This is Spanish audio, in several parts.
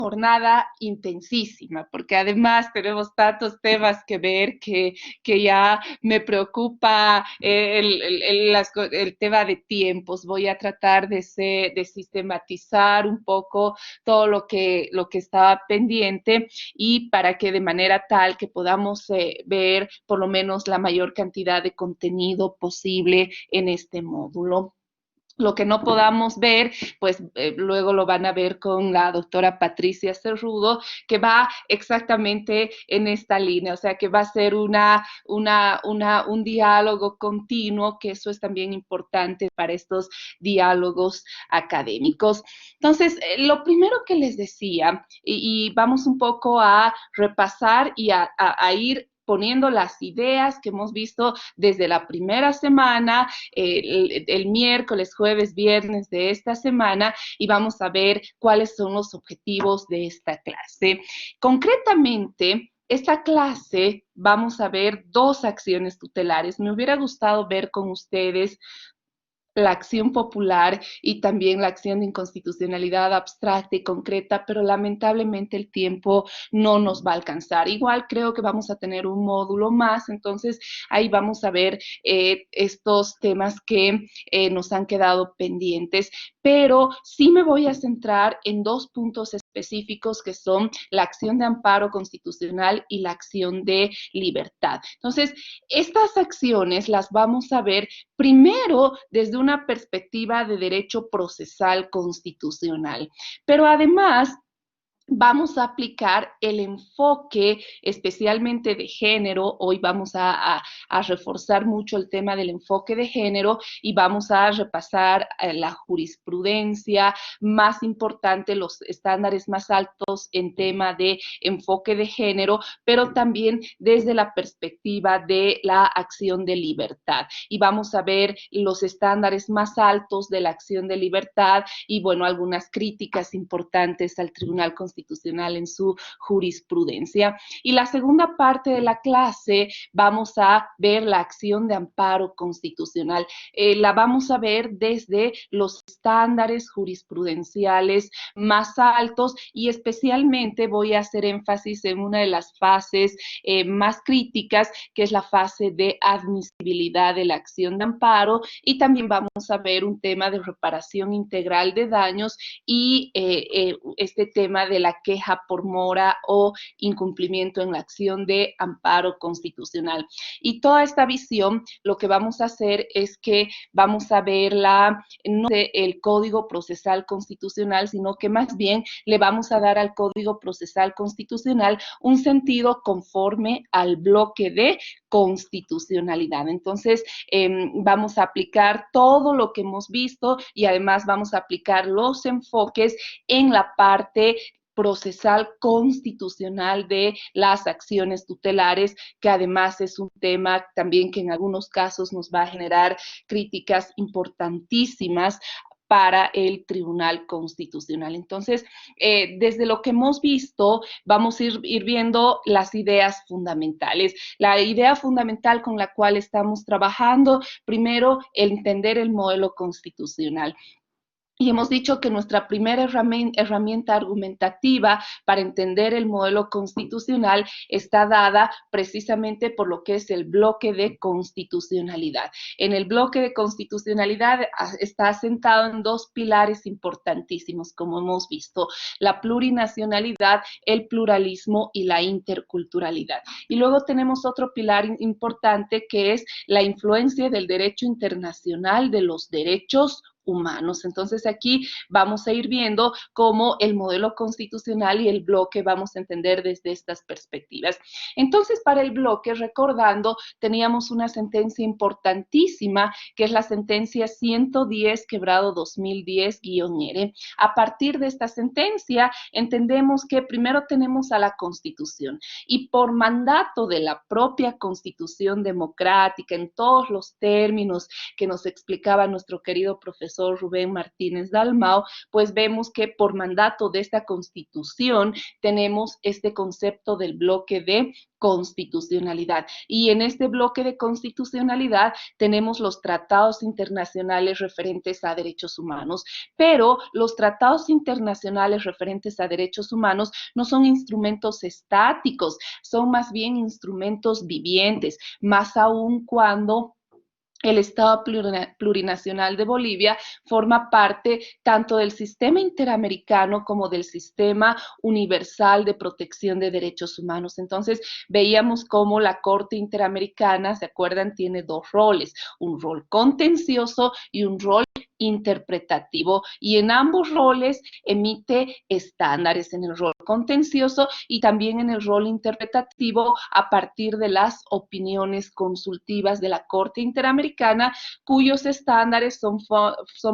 jornada intensísima, porque además tenemos tantos temas que ver que ya me preocupa el tema de tiempos. Voy a tratar de sistematizar un poco todo lo que estaba pendiente y para que de manera tal que podamos ver por lo menos la mayor cantidad de contenido posible en este módulo. Lo que no podamos ver, pues luego lo van a ver con la doctora Patricia Cerrudo, que va exactamente en esta línea, o sea, que va a ser un diálogo continuo, que eso es también importante para estos diálogos académicos. Entonces, lo primero que les decía, y vamos un poco a repasar y a ir poniendo las ideas que hemos visto desde la primera semana, el miércoles, jueves, viernes de esta semana, y vamos a ver cuáles son los objetivos de esta clase. Concretamente, esta clase vamos a ver 2 acciones tutelares. Me hubiera gustado ver con ustedes la acción popular y también la acción de inconstitucionalidad abstracta y concreta, pero lamentablemente el tiempo no nos va a alcanzar. Igual creo que vamos a tener un módulo más, entonces ahí vamos a ver estos temas que nos han quedado pendientes, pero sí me voy a centrar en 2 puntos específicos que son la acción de amparo constitucional y la acción de libertad. Entonces, estas acciones las vamos a ver primero desde una perspectiva de derecho procesal constitucional, pero además vamos a aplicar el enfoque especialmente de género. Hoy vamos a reforzar mucho el tema del enfoque de género y vamos a repasar la jurisprudencia más importante, los estándares más altos en tema de enfoque de género, pero también desde la perspectiva de la acción de libertad. Y vamos a ver los estándares más altos de la acción de libertad y, bueno, algunas críticas importantes al Tribunal Constitucional en su jurisprudencia. Y la segunda parte de la clase vamos a ver la acción de amparo constitucional. La vamos a ver desde los estándares jurisprudenciales más altos y especialmente voy a hacer énfasis en una de las fases más críticas, que es la fase de admisibilidad de la acción de amparo, y también vamos a ver un tema de reparación integral de daños y este tema de la queja por mora o incumplimiento en la acción de amparo constitucional. Y toda esta visión, lo que vamos a hacer es que vamos a ver no el Código Procesal Constitucional, sino que más bien le vamos a dar al Código Procesal Constitucional un sentido conforme al bloque de constitucionalidad. Entonces, vamos a aplicar todo lo que hemos visto y además vamos a aplicar los enfoques en la parte procesal constitucional de las acciones tutelares, que además es un tema también que en algunos casos nos va a generar críticas importantísimas para el Tribunal Constitucional. Entonces, desde lo que hemos visto, vamos a ir viendo las ideas fundamentales. La idea fundamental con la cual estamos trabajando, primero, entender el modelo constitucional. Y hemos dicho que nuestra primera herramienta argumentativa para entender el modelo constitucional está dada precisamente por lo que es el bloque de constitucionalidad. En el bloque de constitucionalidad está asentado en 2 pilares importantísimos, como hemos visto: la plurinacionalidad, el pluralismo y la interculturalidad. Y luego tenemos otro pilar importante, que es la influencia del derecho internacional de los derechos humanos. Entonces aquí vamos a ir viendo cómo el modelo constitucional y el bloque vamos a entender desde estas perspectivas. Entonces, para el bloque, recordando, teníamos una sentencia importantísima, que es la sentencia 110/2010-R. A partir de esta sentencia, entendemos que primero tenemos a la Constitución, y por mandato de la propia Constitución democrática, en todos los términos que nos explicaba nuestro querido profesor profesor Rubén Martínez Dalmau, pues vemos que por mandato de esta Constitución tenemos este concepto del bloque de constitucionalidad. Y en este bloque de constitucionalidad tenemos los tratados internacionales referentes a derechos humanos, pero los tratados internacionales referentes a derechos humanos no son instrumentos estáticos, son más bien instrumentos vivientes, más aún cuando el Estado plurinacional de Bolivia forma parte tanto del sistema interamericano como del sistema universal de protección de derechos humanos. Entonces, veíamos cómo la Corte Interamericana, ¿se acuerdan?, tiene dos roles, un rol contencioso y un rol interpretativo, y en ambos roles emite estándares, en el rol contencioso y también en el rol interpretativo a partir de las opiniones consultivas de la Corte Interamericana, cuyos estándares son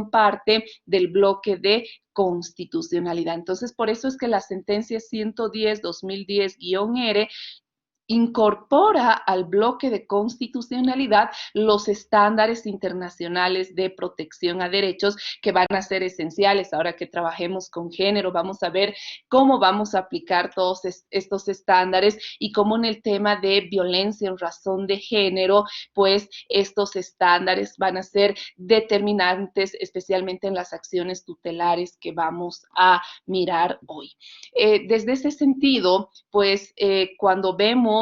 parte del bloque de constitucionalidad. Entonces, por eso es que la sentencia 110-2010-R incorpora al bloque de constitucionalidad los estándares internacionales de protección a derechos que van a ser esenciales. Ahora que trabajemos con género, vamos a ver cómo vamos a aplicar todos estos estándares y cómo en el tema de violencia en razón de género, pues estos estándares van a ser determinantes, especialmente en las acciones tutelares que vamos a mirar hoy. Desde ese sentido, pues cuando vemos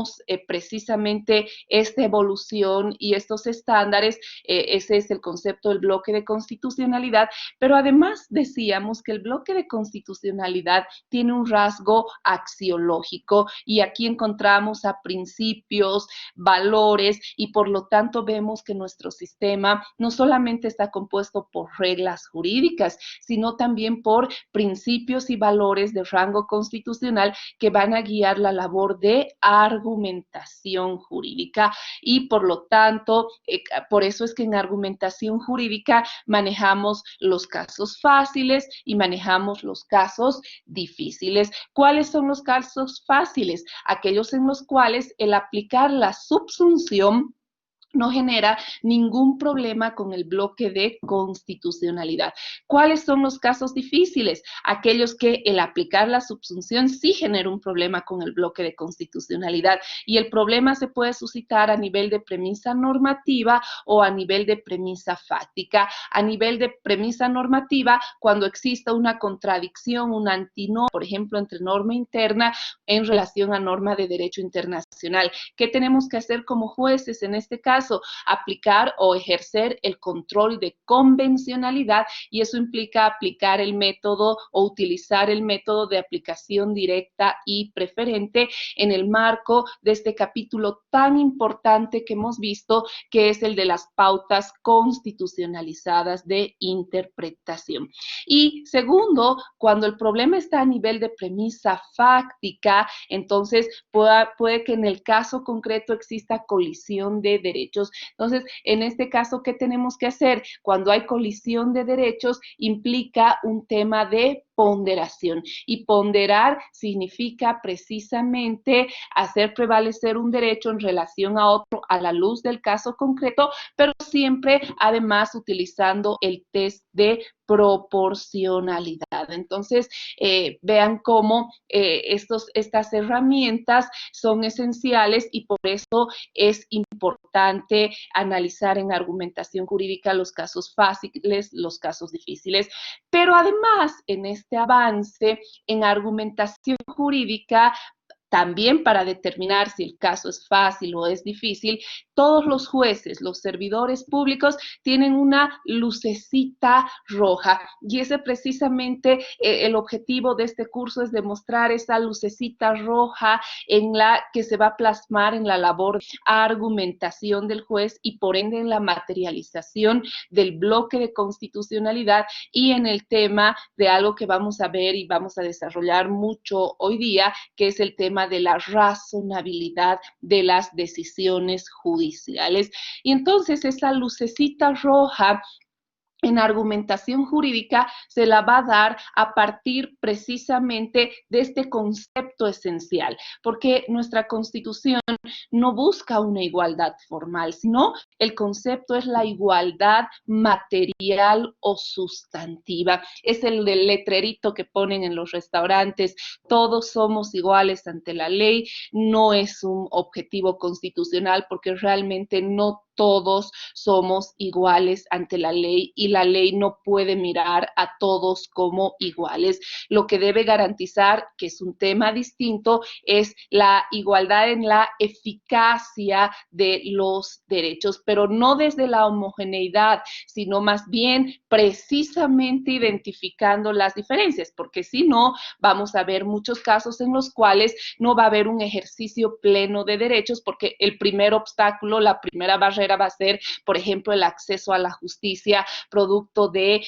precisamente esta evolución y estos estándares, ese es el concepto del bloque de constitucionalidad, pero además decíamos que el bloque de constitucionalidad tiene un rasgo axiológico y aquí encontramos a principios, valores y por lo tanto vemos que nuestro sistema no solamente está compuesto por reglas jurídicas, sino también por principios y valores de rango constitucional que van a guiar la labor de argumentación jurídica y por lo tanto, por eso es que en argumentación jurídica manejamos los casos fáciles y manejamos los casos difíciles. ¿Cuáles son los casos fáciles? Aquellos en los cuales el aplicar la subsunción no genera ningún problema con el bloque de constitucionalidad. ¿Cuáles son los casos difíciles? Aquellos que el aplicar la subsunción sí genera un problema con el bloque de constitucionalidad y el problema se puede suscitar a nivel de premisa normativa o a nivel de premisa fáctica. A nivel de premisa normativa, cuando exista una contradicción, un antinorma, por ejemplo, entre norma interna en relación a norma de derecho internacional. ¿Qué tenemos que hacer como jueces en este caso? Aplicar o ejercer el control de convencionalidad y eso implica aplicar el método o utilizar el método de aplicación directa y preferente en el marco de este capítulo tan importante que hemos visto, que es el de las pautas constitucionalizadas de interpretación. Y segundo, cuando el problema está a nivel de premisa fáctica, entonces puede que en el caso concreto exista colisión de derechos. Entonces, en este caso, ¿qué tenemos que hacer? Cuando hay colisión de derechos, implica un tema de ponderación. Y ponderar significa precisamente hacer prevalecer un derecho en relación a otro a la luz del caso concreto, pero siempre, además, utilizando el test de proporcionalidad. Entonces, vean cómo estas herramientas son esenciales y por eso es importante analizar en argumentación jurídica los casos fáciles, los casos difíciles, pero además en este avance en argumentación jurídica, también para determinar si el caso es fácil o es difícil, todos los jueces, los servidores públicos tienen una lucecita roja y ese precisamente el objetivo de este curso es demostrar esa lucecita roja en la que se va a plasmar en la labor de argumentación del juez y por ende en la materialización del bloque de constitucionalidad y en el tema de algo que vamos a ver y vamos a desarrollar mucho hoy día, que es el tema de la razonabilidad de las decisiones judiciales. Y entonces esa lucecita roja en argumentación jurídica se la va a dar a partir precisamente de este concepto esencial, porque nuestra Constitución no busca una igualdad formal, sino el concepto es la igualdad material o sustantiva. Es el del letrerito que ponen en los restaurantes, todos somos iguales ante la ley, no es un objetivo constitucional porque realmente no todos somos iguales ante la ley y la ley no puede mirar a todos como iguales. Lo que debe garantizar, que es un tema distinto, es la igualdad en la eficacia de los derechos, pero no desde la homogeneidad, sino más bien precisamente identificando las diferencias, porque si no, vamos a ver muchos casos en los cuales no va a haber un ejercicio pleno de derechos, porque el primer obstáculo, la primera barrera va a ser, por ejemplo, el acceso a la justicia, producto de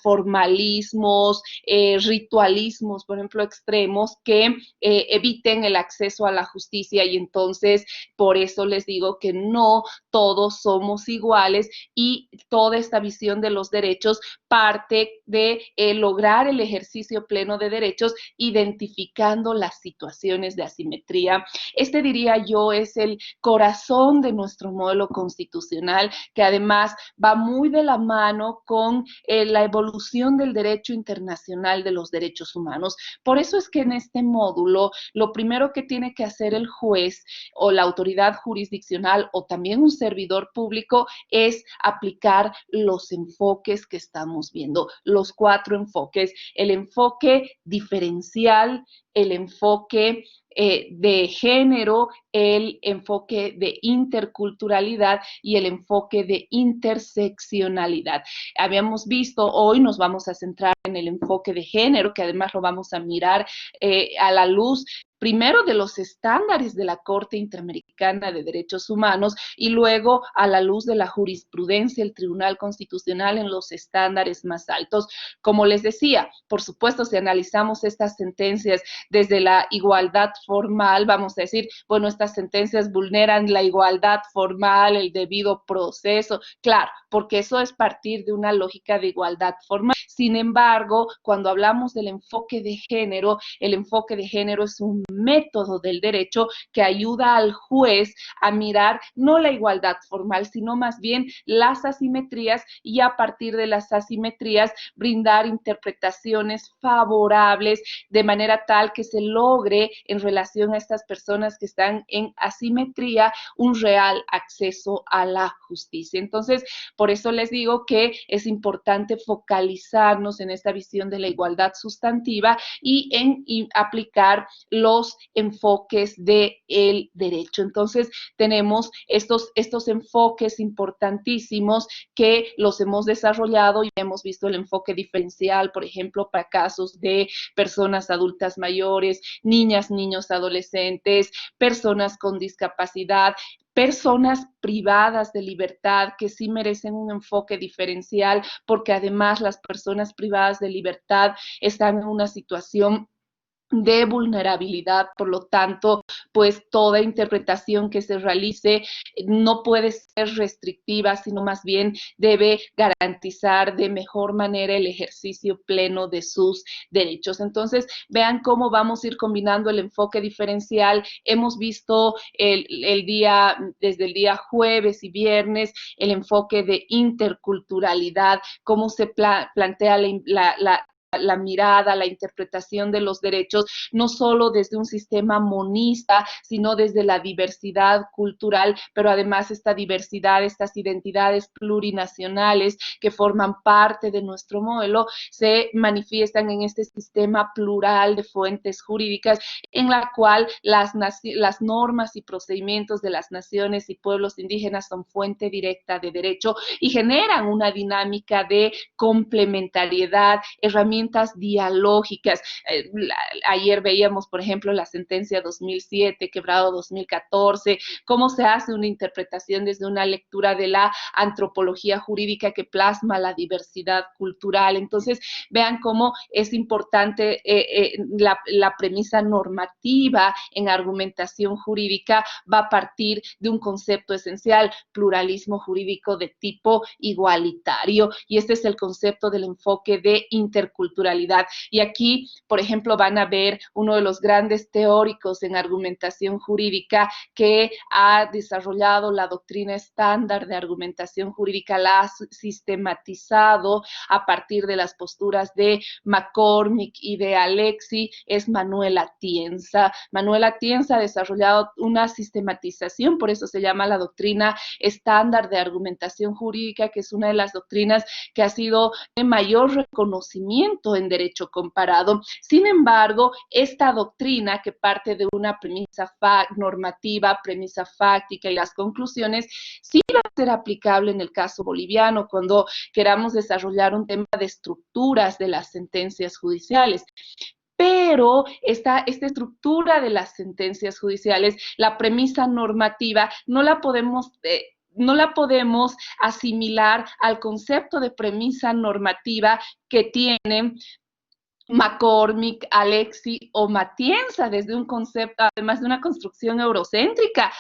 formalismos, ritualismos, por ejemplo, extremos que eviten el acceso a la justicia y entonces por eso les digo que no todos somos iguales y toda esta visión de los derechos parte de lograr el ejercicio pleno de derechos identificando las situaciones de asimetría. Este, diría yo, es el corazón de nuestro modelo constitucional, que además va muy de la mano con la evolución del derecho internacional de los derechos humanos. Por eso es que en este módulo, lo primero que tiene que hacer el juez o la autoridad jurisdiccional o también un servidor público es aplicar los enfoques que estamos viendo, los 4 enfoques: el enfoque diferencial, el enfoque de género, el enfoque de interculturalidad y el enfoque de interseccionalidad. Habíamos visto, hoy nos vamos a centrar en el enfoque de género, que además lo vamos a mirar a la luz primero de los estándares de la Corte Interamericana de Derechos Humanos y luego a la luz de la jurisprudencia del Tribunal Constitucional en los estándares más altos. Como les decía, por supuesto, si analizamos estas sentencias desde la igualdad formal, vamos a decir, bueno, estas sentencias vulneran la igualdad formal, el debido proceso, claro, porque eso es partir de una lógica de igualdad formal. Sin embargo, cuando hablamos del enfoque de género, el enfoque de género es un método del derecho que ayuda al juez a mirar no la igualdad formal, sino más bien las asimetrías y a partir de las asimetrías brindar interpretaciones favorables de manera tal que se logre en relación a estas personas que están en asimetría un real acceso a la justicia. Entonces, por eso les digo que es importante focalizarnos en esta visión de la igualdad sustantiva y en aplicar los enfoques del derecho. Entonces, tenemos estos enfoques importantísimos que los hemos desarrollado y hemos visto el enfoque diferencial, por ejemplo, para casos de personas adultas mayores, niñas, niños, adolescentes, personas con discapacidad, personas privadas de libertad que sí merecen un enfoque diferencial porque además las personas privadas de libertad están en una situación de vulnerabilidad, por lo tanto, pues toda interpretación que se realice no puede ser restrictiva, sino más bien debe garantizar de mejor manera el ejercicio pleno de sus derechos. Entonces, vean cómo vamos a ir combinando el enfoque diferencial. Hemos visto desde el día jueves y viernes, el enfoque de interculturalidad, cómo se plantea la mirada, la interpretación de los derechos, no solo desde un sistema monista, sino desde la diversidad cultural, pero además esta diversidad, estas identidades plurinacionales que forman parte de nuestro modelo, se manifiestan en este sistema plural de fuentes jurídicas en la cual las normas y procedimientos de las naciones y pueblos indígenas son fuente directa de derecho y generan una dinámica de complementariedad, herramientas herramientas dialógicas. Ayer veíamos, por ejemplo, la sentencia 2007, Quebrado 2014, cómo se hace una interpretación desde una lectura de la antropología jurídica que plasma la diversidad cultural. Entonces, vean cómo es importante la premisa normativa en argumentación jurídica va a partir de un concepto esencial, pluralismo jurídico de tipo igualitario, y este es el concepto del enfoque de interculturalidad. Y aquí, por ejemplo, van a ver uno de los grandes teóricos en argumentación jurídica que ha desarrollado la doctrina estándar de argumentación jurídica, la ha sistematizado a partir de las posturas de McCormick y de Alexi, es Manuel Atienza. Manuel Atienza ha desarrollado una sistematización, por eso se llama la doctrina estándar de argumentación jurídica, que es una de las doctrinas que ha sido de mayor reconocimiento en derecho comparado. Sin embargo, esta doctrina, que parte de una premisa normativa, premisa fáctica y las conclusiones, sí va a ser aplicable en el caso boliviano cuando queramos desarrollar un tema de estructuras de las sentencias judiciales. Pero esta estructura de las sentencias judiciales, la premisa normativa, no la podemos asimilar al concepto de premisa normativa que tienen McCormick, Alexi o Matienza, desde un concepto, además de una construcción eurocéntrica.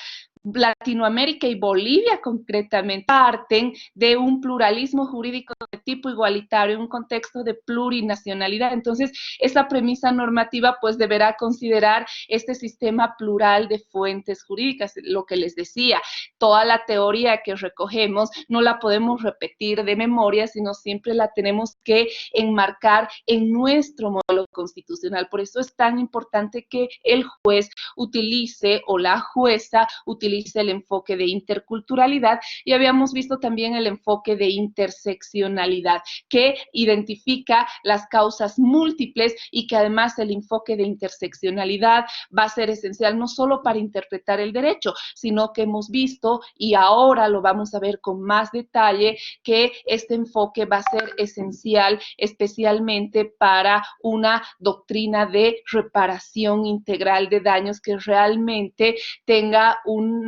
Latinoamérica y Bolivia concretamente parten de un pluralismo jurídico de tipo igualitario, un contexto de plurinacionalidad. Entonces, esa premisa normativa pues deberá considerar este sistema plural de fuentes jurídicas, lo que les decía. Toda la teoría que recogemos no la podemos repetir de memoria, sino siempre la tenemos que enmarcar en nuestro modelo constitucional. Por eso es tan importante que el juez utilice o la jueza utilice el enfoque de interculturalidad, y habíamos visto también el enfoque de interseccionalidad, que identifica las causas múltiples y que además el enfoque de interseccionalidad va a ser esencial no solo para interpretar el derecho, sino que hemos visto, y ahora lo vamos a ver con más detalle, que este enfoque va a ser esencial especialmente para una doctrina de reparación integral de daños que realmente tenga un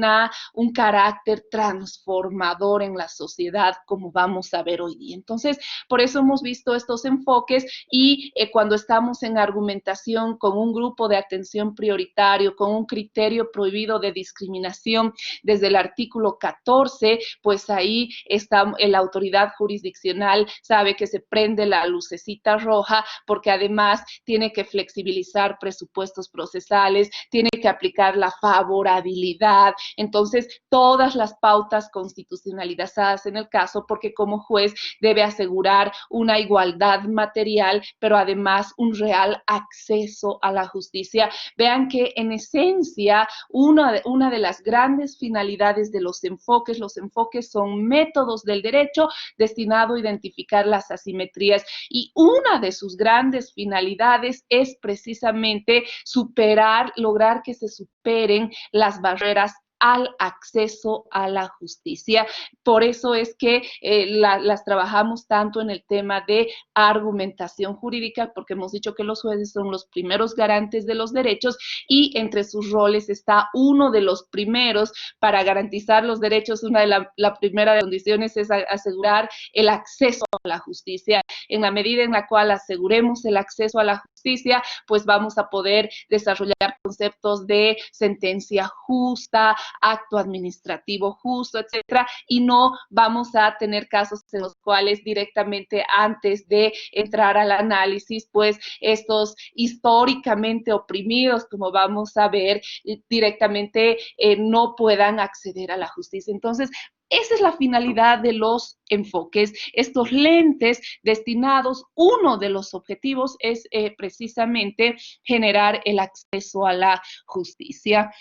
carácter transformador en la sociedad, como vamos a ver hoy día. Entonces, por eso hemos visto estos enfoques, y cuando estamos en argumentación con un grupo de atención prioritario, con un criterio prohibido de discriminación desde el artículo 14, pues ahí está la autoridad jurisdiccional, sabe que se prende la lucecita roja, porque además tiene que flexibilizar presupuestos procesales, tiene que aplicar la favorabilidad. Entonces, todas las pautas constitucionalizadas en el caso, porque como juez debe asegurar una igualdad material, pero además un real acceso a la justicia. Vean que en esencia, una de las grandes finalidades de los enfoques son métodos del derecho destinado a identificar las asimetrías, y una de sus grandes finalidades es precisamente lograr que se superen las barreras al acceso a la justicia. Por eso es que las trabajamos tanto en el tema de argumentación jurídica, porque hemos dicho que los jueces son los primeros garantes de los derechos, y entre sus roles está uno de los primeros para garantizar los derechos. Una de la primera de las condiciones es asegurar el acceso a la justicia. En la medida en la cual aseguremos el acceso a la justicia, pues vamos a poder desarrollar conceptos de sentencia justa, acto administrativo justo, etcétera, y no vamos a tener casos en los cuales directamente antes de entrar al análisis, pues estos históricamente oprimidos, como vamos a ver, directamente no puedan acceder a la justicia. Entonces, esa es la finalidad de los enfoques, estos lentes destinados, uno de los objetivos es precisamente generar el acceso a la justicia.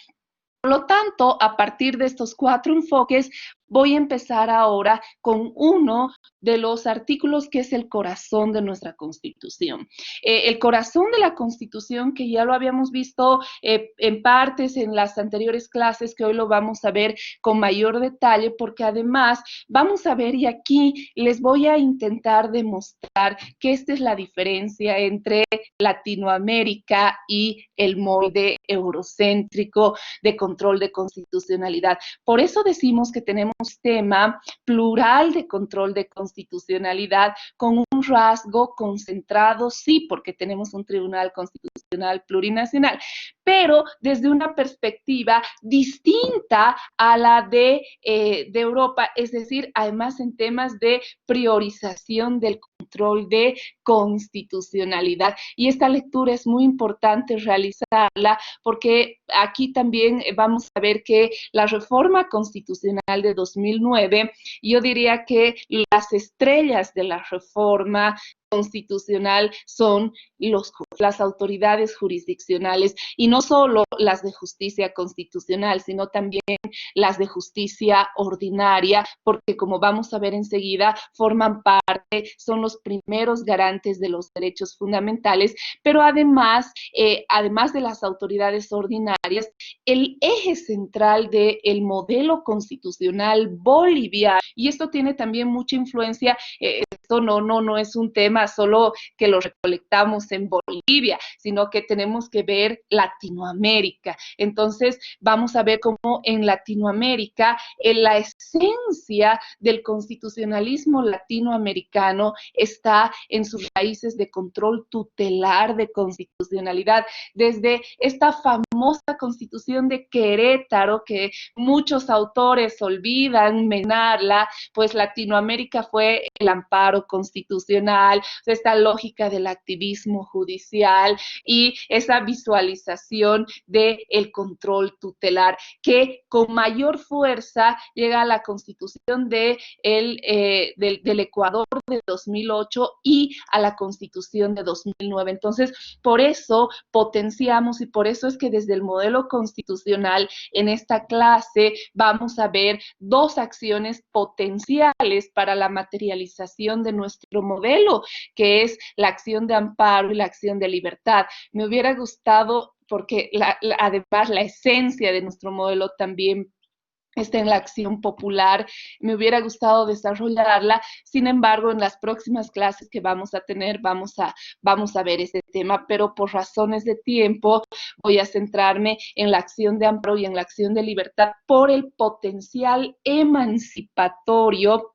Por lo tanto, a partir de estos 4 enfoques, voy a empezar ahora con uno de los artículos que es el corazón de nuestra Constitución. El corazón de la Constitución, que ya lo habíamos visto en partes en las anteriores clases, que hoy lo vamos a ver con mayor detalle, porque además vamos a ver, y aquí les voy a intentar demostrar que esta es la diferencia entre Latinoamérica y el molde eurocéntrico de control de constitucionalidad. Por eso decimos que tenemos un sistema plural de control de constitucionalidad con un rasgo concentrado, sí, porque tenemos un tribunal constitucional plurinacional, pero desde una perspectiva distinta a la de Europa, es decir, además en temas de priorización del control de constitucionalidad. Y esta lectura es muy importante realizarla porque aquí también vamos a ver que la reforma constitucional de 2009, yo diría que las estrellas de la reforma constitucional son las autoridades jurisdiccionales, y no solo las de justicia constitucional, sino también las de justicia ordinaria, porque como vamos a ver enseguida, forman parte, son los primeros garantes de los derechos fundamentales, pero además de las autoridades ordinarias, el eje central del modelo constitucional boliviano, y esto tiene también mucha influencia, esto no es un tema solo que lo recolectamos en Bolivia, sino que tenemos que ver Latinoamérica. Entonces, vamos a ver cómo en Latinoamérica, en la esencia del constitucionalismo latinoamericano está en sus raíces de control tutelar de constitucionalidad, desde esta famosa Constitución de Querétaro, que muchos autores olvidan mencionarla, pues Latinoamérica fue el amparo constitucional, esta lógica del activismo judicial y esa visualización del control tutelar, que con mayor fuerza llega a la Constitución del Ecuador de 2008 y a la Constitución de 2009. Entonces, por eso potenciamos, y por eso es que desde el modelo constitucional en esta clase vamos a ver dos acciones potenciales para la materialización de nuestro modelo, que es la acción de amparo y la acción de libertad. Me hubiera gustado, porque además la esencia de nuestro modelo también está en la acción popular, me hubiera gustado desarrollarla. Sin embargo, en las próximas clases que vamos a tener, vamos a ver ese tema, pero por razones de tiempo voy a centrarme en la acción de amparo y en la acción de libertad por el potencial emancipatorio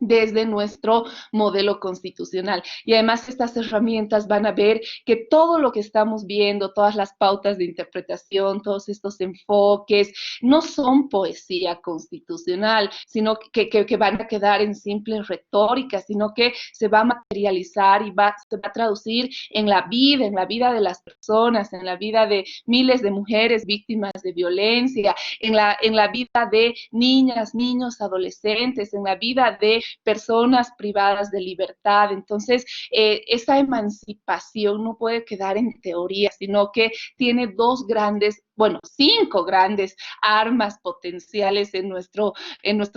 desde nuestro modelo constitucional. Y además estas herramientas van a ver que todo lo que estamos viendo, todas las pautas de interpretación, todos estos enfoques, no son poesía constitucional, sino que van a quedar en simple retórica, sino que se va a materializar y se va a traducir en la vida de las personas, en la vida de miles de mujeres víctimas de violencia, en la vida de niñas, niños, adolescentes, en la vida de personas privadas de libertad. Entonces, esa emancipación no puede quedar en teoría, sino que tiene cinco grandes armas potenciales en nuestro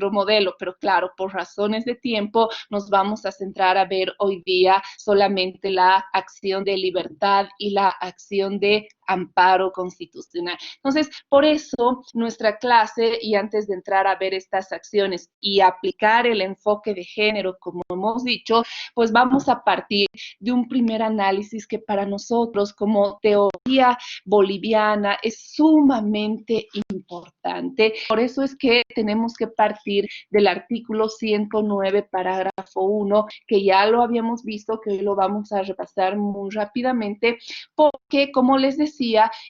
modelo, pero claro, por razones de tiempo nos vamos a centrar a ver hoy día solamente la acción de libertad y la acción de amparo constitucional. Entonces, por eso nuestra clase, y antes de entrar a ver estas acciones y aplicar el enfoque de género, como hemos dicho, pues vamos a partir de un primer análisis que para nosotros como teoría boliviana es sumamente importante. Por eso es que tenemos que partir del artículo 109, parágrafo 1, que ya lo habíamos visto, que hoy lo vamos a repasar muy rápidamente, porque, como les decía,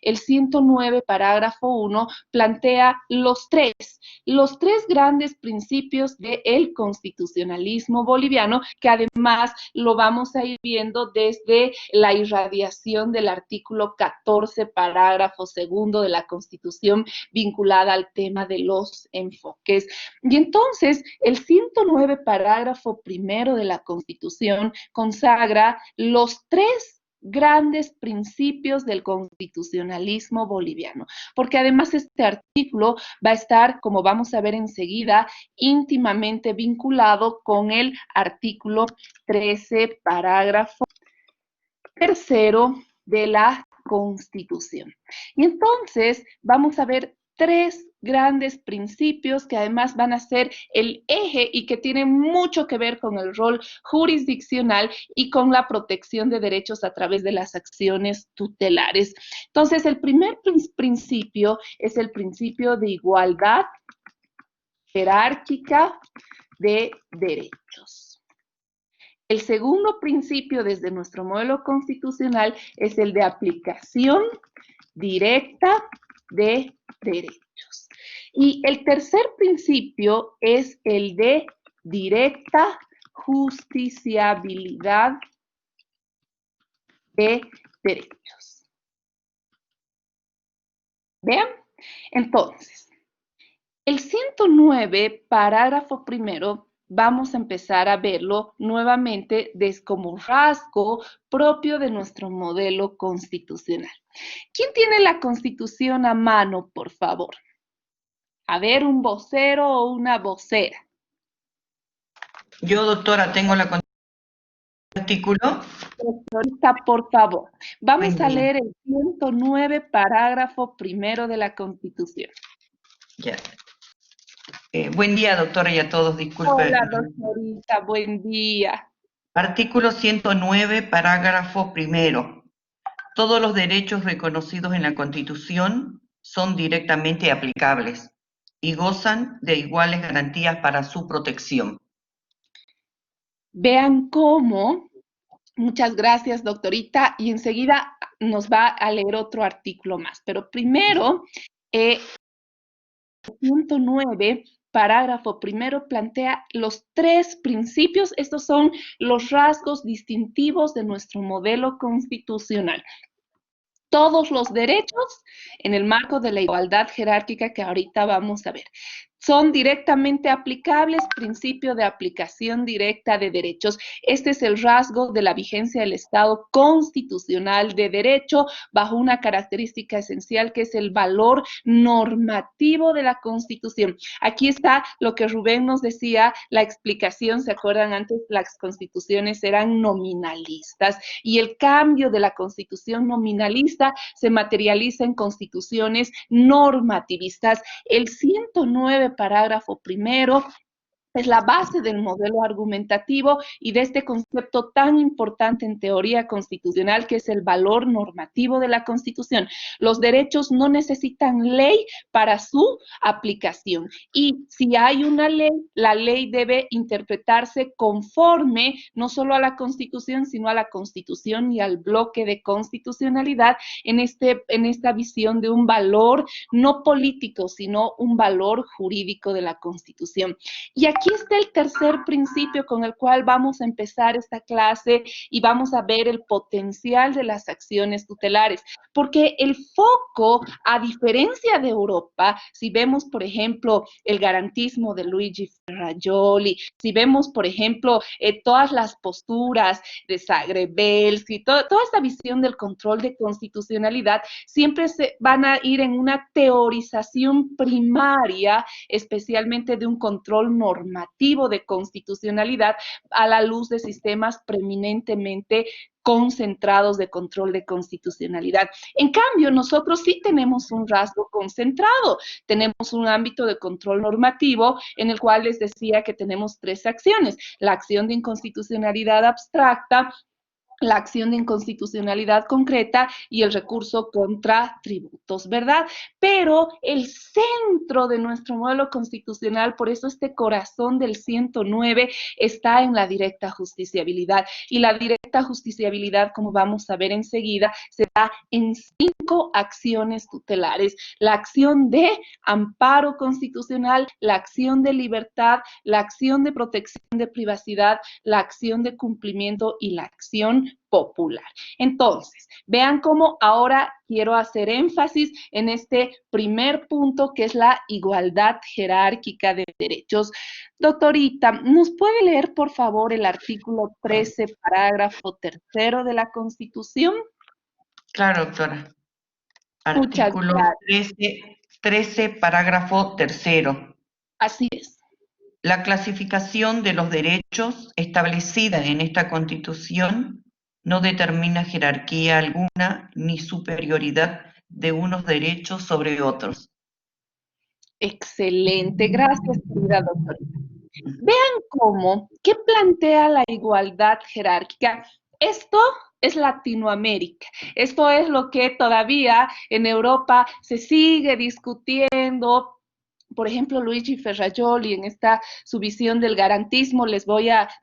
el 109, parágrafo 1, plantea los tres grandes principios del constitucionalismo boliviano, que además lo vamos a ir viendo desde la irradiación del artículo 14, parágrafo 2 de la Constitución, vinculada al tema de los enfoques. Y entonces, el 109, parágrafo 1 de la Constitución consagra los tres grandes principios del constitucionalismo boliviano, porque además este artículo va a estar, como vamos a ver enseguida, íntimamente vinculado con el artículo 13, parágrafo tercero de la Constitución. Y entonces vamos a ver tres grandes principios que además van a ser el eje y que tienen mucho que ver con el rol jurisdiccional y con la protección de derechos a través de las acciones tutelares. Entonces, el primer principio es el principio de igualdad jerárquica de derechos. El segundo principio desde nuestro modelo constitucional es el de aplicación directa de derechos. Y el tercer principio es el de directa justiciabilidad de derechos. ¿Vean? Entonces, el 109, parágrafo primero, vamos a empezar a verlo nuevamente como rasgo propio de nuestro modelo constitucional. ¿Quién tiene la Constitución a mano, por favor? A ver, un vocero o una vocera. Yo, doctora, tengo la artículo. Doctorita, por favor. Vamos a leer el 109, parágrafo primero de la Constitución. Ya. Buen día, doctora, y a todos, disculpe. Hola, doctorita, buen día. Artículo 109, parágrafo primero. Todos los derechos reconocidos en la Constitución son directamente aplicables y gozan de iguales garantías para su protección. Vean cómo, muchas gracias, doctorita, y enseguida nos va a leer otro artículo más. Pero primero, 109, parágrafo primero, plantea los tres principios. Estos son los rasgos distintivos de nuestro modelo constitucional. Todos los derechos en el marco de la igualdad jerárquica que ahorita vamos a ver. Son directamente aplicables, principio de aplicación directa de derechos. Este es el rasgo de la vigencia del Estado constitucional de derecho bajo una característica esencial que es el valor normativo de la Constitución. Aquí está lo que Rubén nos decía, la explicación, ¿se acuerdan? Antes las constituciones eran nominalistas y el cambio de la Constitución nominalista se materializa en constituciones normativistas. El 109, parágrafo primero, es la base del modelo argumentativo y de este concepto tan importante en teoría constitucional que es el valor normativo de la Constitución. Los derechos no necesitan ley para su aplicación y si hay una ley, la ley debe interpretarse conforme no solo a la Constitución, sino a la Constitución y al bloque de constitucionalidad en esta visión de un valor no político, sino un valor jurídico de la Constitución. Y aquí está el tercer principio con el cual vamos a empezar esta clase y vamos a ver el potencial de las acciones tutelares, porque el foco, a diferencia de Europa, si vemos, por ejemplo, el garantismo de Luigi Ferrajoli, si vemos, por ejemplo, todas las posturas de Zagrebelsky, toda esta visión del control de constitucionalidad, siempre se van a ir en una teorización primaria, especialmente de un control normativo de constitucionalidad a la luz de sistemas preeminentemente concentrados de control de constitucionalidad. En cambio, nosotros sí tenemos un rasgo concentrado, tenemos un ámbito de control normativo en el cual les decía que tenemos tres acciones: la acción de inconstitucionalidad abstracta, la acción de inconstitucionalidad concreta y el recurso contra tributos, ¿verdad? Pero el centro de nuestro modelo constitucional, por eso este corazón del 109, está en la directa justiciabilidad. Y la directa justiciabilidad, como vamos a ver enseguida, se da en 5 acciones tutelares: la acción de amparo constitucional, la acción de libertad, la acción de protección de privacidad, la acción de cumplimiento y la acción popular. Entonces, vean cómo ahora quiero hacer énfasis en este primer punto, que es la igualdad jerárquica de derechos. Doctorita, ¿nos puede leer, por favor, el artículo 13, parágrafo tercero de la Constitución? Claro, doctora. Muchas Artículo gracias. 13, parágrafo tercero. Así es. La clasificación de los derechos establecida en esta Constitución no determina jerarquía alguna ni superioridad de unos derechos sobre otros. Excelente. Gracias, querida doctorita. Vean cómo, ¿qué plantea la igualdad jerárquica? Esto es Latinoamérica. Esto es lo que todavía en Europa se sigue discutiendo. Por ejemplo, Luigi Ferrajoli, en esta su visión del garantismo,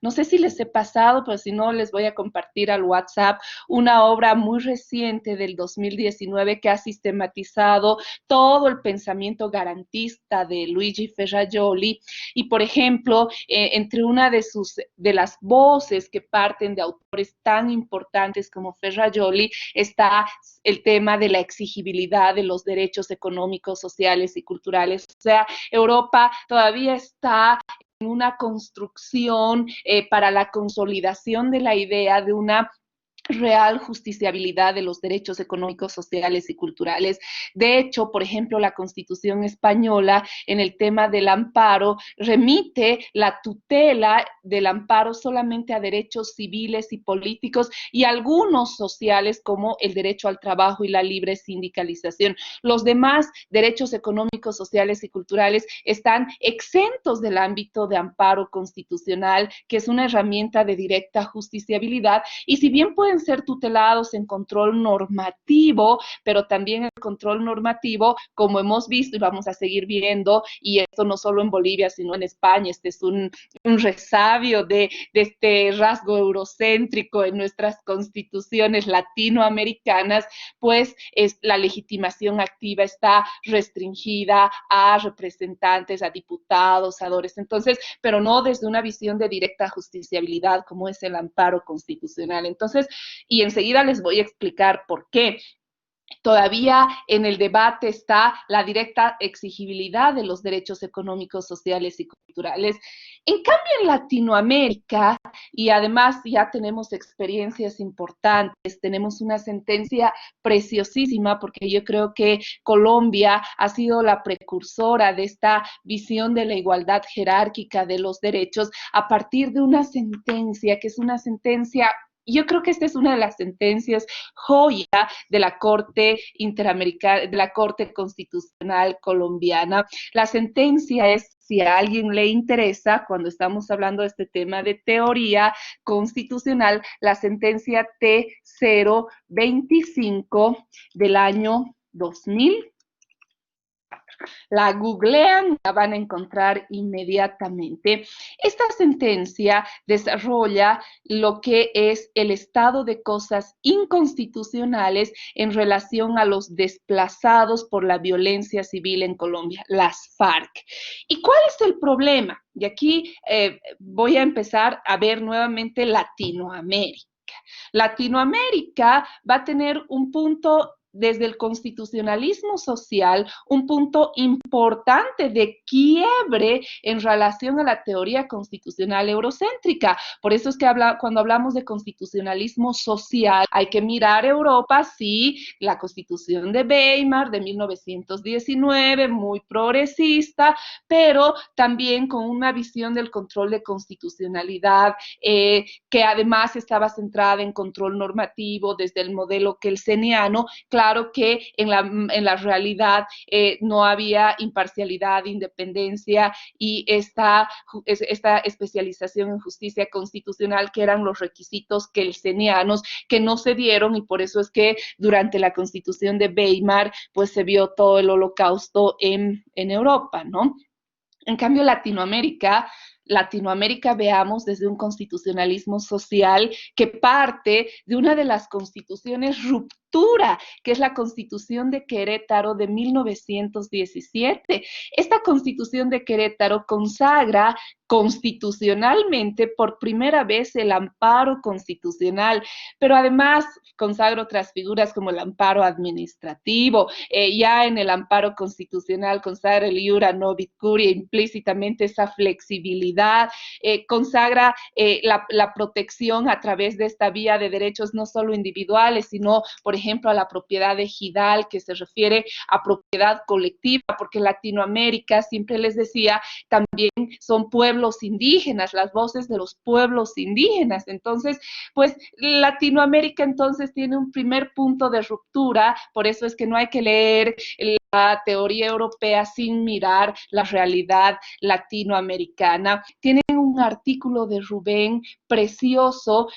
no sé si les he pasado, pero si no, les voy a compartir al WhatsApp una obra muy reciente del 2019 que ha sistematizado todo el pensamiento garantista de Luigi Ferrajoli. Y, por ejemplo, entre una de las voces que parten de autores tan importantes como Ferrajoli está el tema de la exigibilidad de los derechos económicos, sociales y culturales. O sea, Europa todavía está en una construcción para la consolidación de la idea de una real justiciabilidad de los derechos económicos, sociales y culturales. De hecho, por ejemplo, la Constitución española en el tema del amparo remite la tutela del amparo solamente a derechos civiles y políticos y algunos sociales como el derecho al trabajo y la libre sindicalización. Los demás derechos económicos, sociales y culturales están exentos del ámbito de amparo constitucional, que es una herramienta de directa justiciabilidad, y si bien pueden ser tutelados en control normativo, pero también el control normativo, como hemos visto y vamos a seguir viendo, y esto no solo en Bolivia, sino en España, este es un resabio de este rasgo eurocéntrico en nuestras constituciones latinoamericanas, pues la legitimación activa está restringida a representantes, a diputados, senadores, entonces, pero no desde una visión de directa justiciabilidad como es el amparo constitucional. Entonces, y enseguida les voy a explicar por qué. Todavía en el debate está la directa exigibilidad de los derechos económicos, sociales y culturales. En cambio, en Latinoamérica, y además ya tenemos experiencias importantes, tenemos una sentencia preciosísima, porque yo creo que Colombia ha sido la precursora de esta visión de la igualdad jerárquica de los derechos a partir de una sentencia que es una sentencia. Yo creo que esta es una de las sentencias joya de la Corte Interamericana, de la Corte Constitucional Colombiana. La sentencia es, si a alguien le interesa, cuando estamos hablando de este tema de teoría constitucional, la sentencia T025 del año 2000. La googlean, la van a encontrar inmediatamente. Esta sentencia desarrolla lo que es el estado de cosas inconstitucionales en relación a los desplazados por la violencia civil en Colombia, las FARC. ¿Y cuál es el problema? Y aquí voy a empezar a ver nuevamente Latinoamérica. Latinoamérica va a tener un punto desde el constitucionalismo social, un punto importante de quiebre en relación a la teoría constitucional eurocéntrica. Por eso es que cuando hablamos de constitucionalismo social, hay que mirar Europa, sí, la Constitución de Weimar de 1919, muy progresista, pero también con una visión del control de constitucionalidad, que además estaba centrada en control normativo desde el modelo kelseniano. Claro que en la realidad no había imparcialidad, independencia y esta especialización en justicia constitucional, que eran los requisitos kelsenianos, que no se dieron, y por eso es que durante la Constitución de Weimar pues se vio todo el holocausto en Europa, ¿no? En cambio, Latinoamérica Latinoamérica veamos desde un constitucionalismo social que parte de una de las constituciones ruptura, que es la Constitución de Querétaro de 1917. Esta Constitución de Querétaro consagra constitucionalmente por primera vez el amparo constitucional, pero además consagra otras figuras como el amparo administrativo, ya en el amparo constitucional consagra el iura novit curia, implícitamente esa flexibilidad, consagra la protección a través de esta vía de derechos no solo individuales, sino, por ejemplo, a la propiedad ejidal, que se refiere a propiedad colectiva, porque Latinoamérica, siempre les decía, también son pueblos indígenas, las voces de los pueblos indígenas. Entonces, pues Latinoamérica entonces tiene un primer punto de ruptura, por eso es que no hay que leer la teoría europea sin mirar la realidad latinoamericana. Tienen un artículo de Rubén precioso,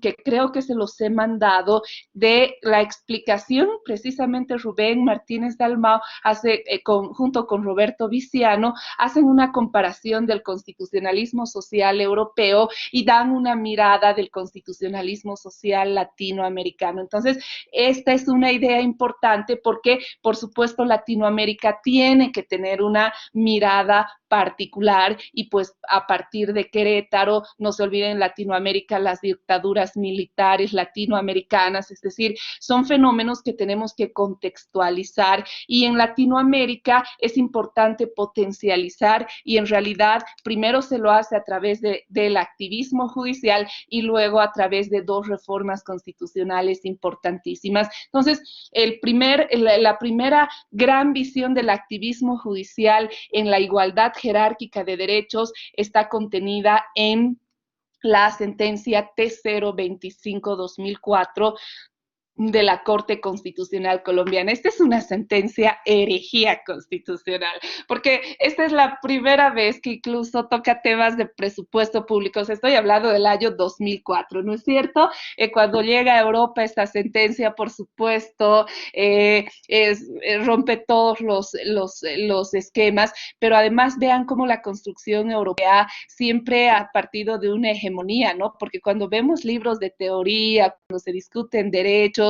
que creo que se los he mandado, de la explicación, precisamente Rubén Martínez Dalmau hace, junto con Roberto Viciano, hacen una comparación del constitucionalismo social europeo y dan una mirada del constitucionalismo social latinoamericano. Entonces, esta es una idea importante porque, por supuesto, Latinoamérica tiene que tener una mirada particular y pues a partir de Querétaro, no se olviden Latinoamérica, las dictaduras militares latinoamericanas, es decir, son fenómenos que tenemos que contextualizar y en Latinoamérica es importante potencializar y en realidad primero se lo hace a través del activismo judicial y luego a través de dos reformas constitucionales importantísimas. Entonces, la primera gran visión del activismo judicial en la igualdad jerárquica de derechos está contenida en la sentencia T025-2004 de la Corte Constitucional Colombiana. Esta es una sentencia herejía constitucional, porque esta es la primera vez que incluso toca temas de presupuesto público. Estoy hablando del año 2004, ¿no es cierto? Cuando llega a Europa esta sentencia, por supuesto, rompe todos los esquemas, pero además vean cómo la construcción europea siempre ha partido de una hegemonía, ¿no? Porque cuando vemos libros de teoría, cuando se discuten derechos,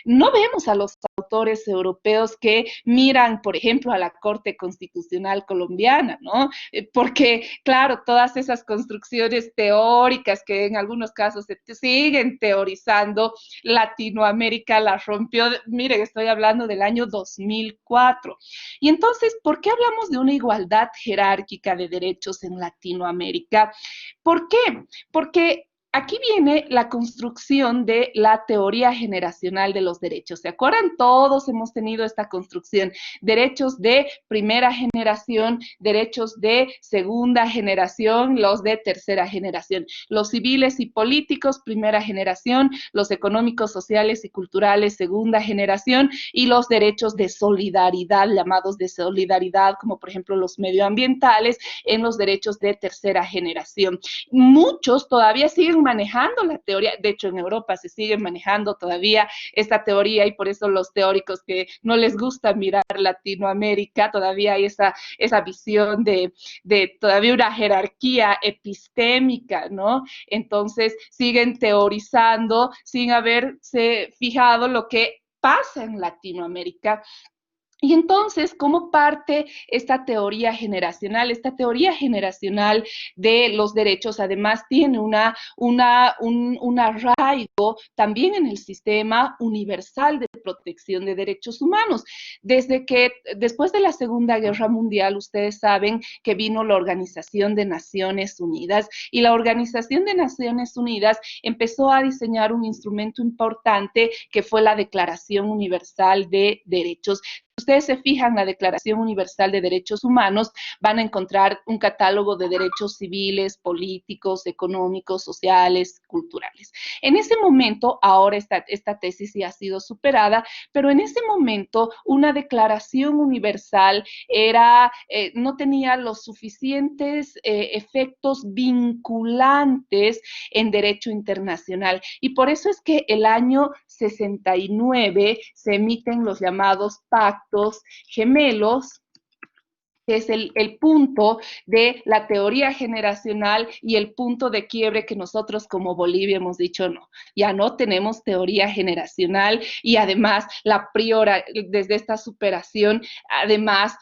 no vemos a los autores europeos que miran, por ejemplo, a la Corte Constitucional Colombiana, ¿no? Porque, claro, todas esas construcciones teóricas que en algunos casos se siguen teorizando, Latinoamérica las rompió, miren, estoy hablando del año 2004. Y entonces, ¿por qué hablamos de una igualdad jerárquica de derechos en Latinoamérica? ¿Por qué? Porque aquí viene la construcción de la teoría generacional de los derechos. ¿Se acuerdan? Todos hemos tenido esta construcción. Derechos de primera generación, derechos de segunda generación, los de tercera generación. Los civiles y políticos, primera generación, los económicos, sociales y culturales, segunda generación, y los derechos de solidaridad, llamados de solidaridad, como por ejemplo los medioambientales, en los derechos de tercera generación. Muchos todavía siguen manejando la teoría, de hecho en Europa se sigue manejando todavía esta teoría y por eso los teóricos que no les gusta mirar Latinoamérica, todavía hay esa visión de todavía una jerarquía epistémica, ¿no? Entonces siguen teorizando sin haberse fijado lo que pasa en Latinoamérica. Y entonces, ¿cómo parte esta teoría generacional? Esta teoría generacional de los derechos además tiene un arraigo también en el sistema universal de protección de derechos humanos. Después de la Segunda Guerra Mundial, ustedes saben que vino la Organización de Naciones Unidas y la Organización de Naciones Unidas empezó a diseñar un instrumento importante que fue la Declaración Universal de Derechos. Ustedes se fijan en la Declaración Universal de Derechos Humanos, van a encontrar un catálogo de derechos civiles, políticos, económicos, sociales, culturales. En ese momento, ahora esta tesis ya ha sido superada, pero en ese momento una declaración universal no tenía los suficientes efectos vinculantes en derecho internacional. Y por eso es que el año 69 se emiten los llamados pactos gemelos, es el punto de la teoría generacional y el punto de quiebre que nosotros como Bolivia hemos dicho no, ya no tenemos teoría generacional y además desde esta superación, además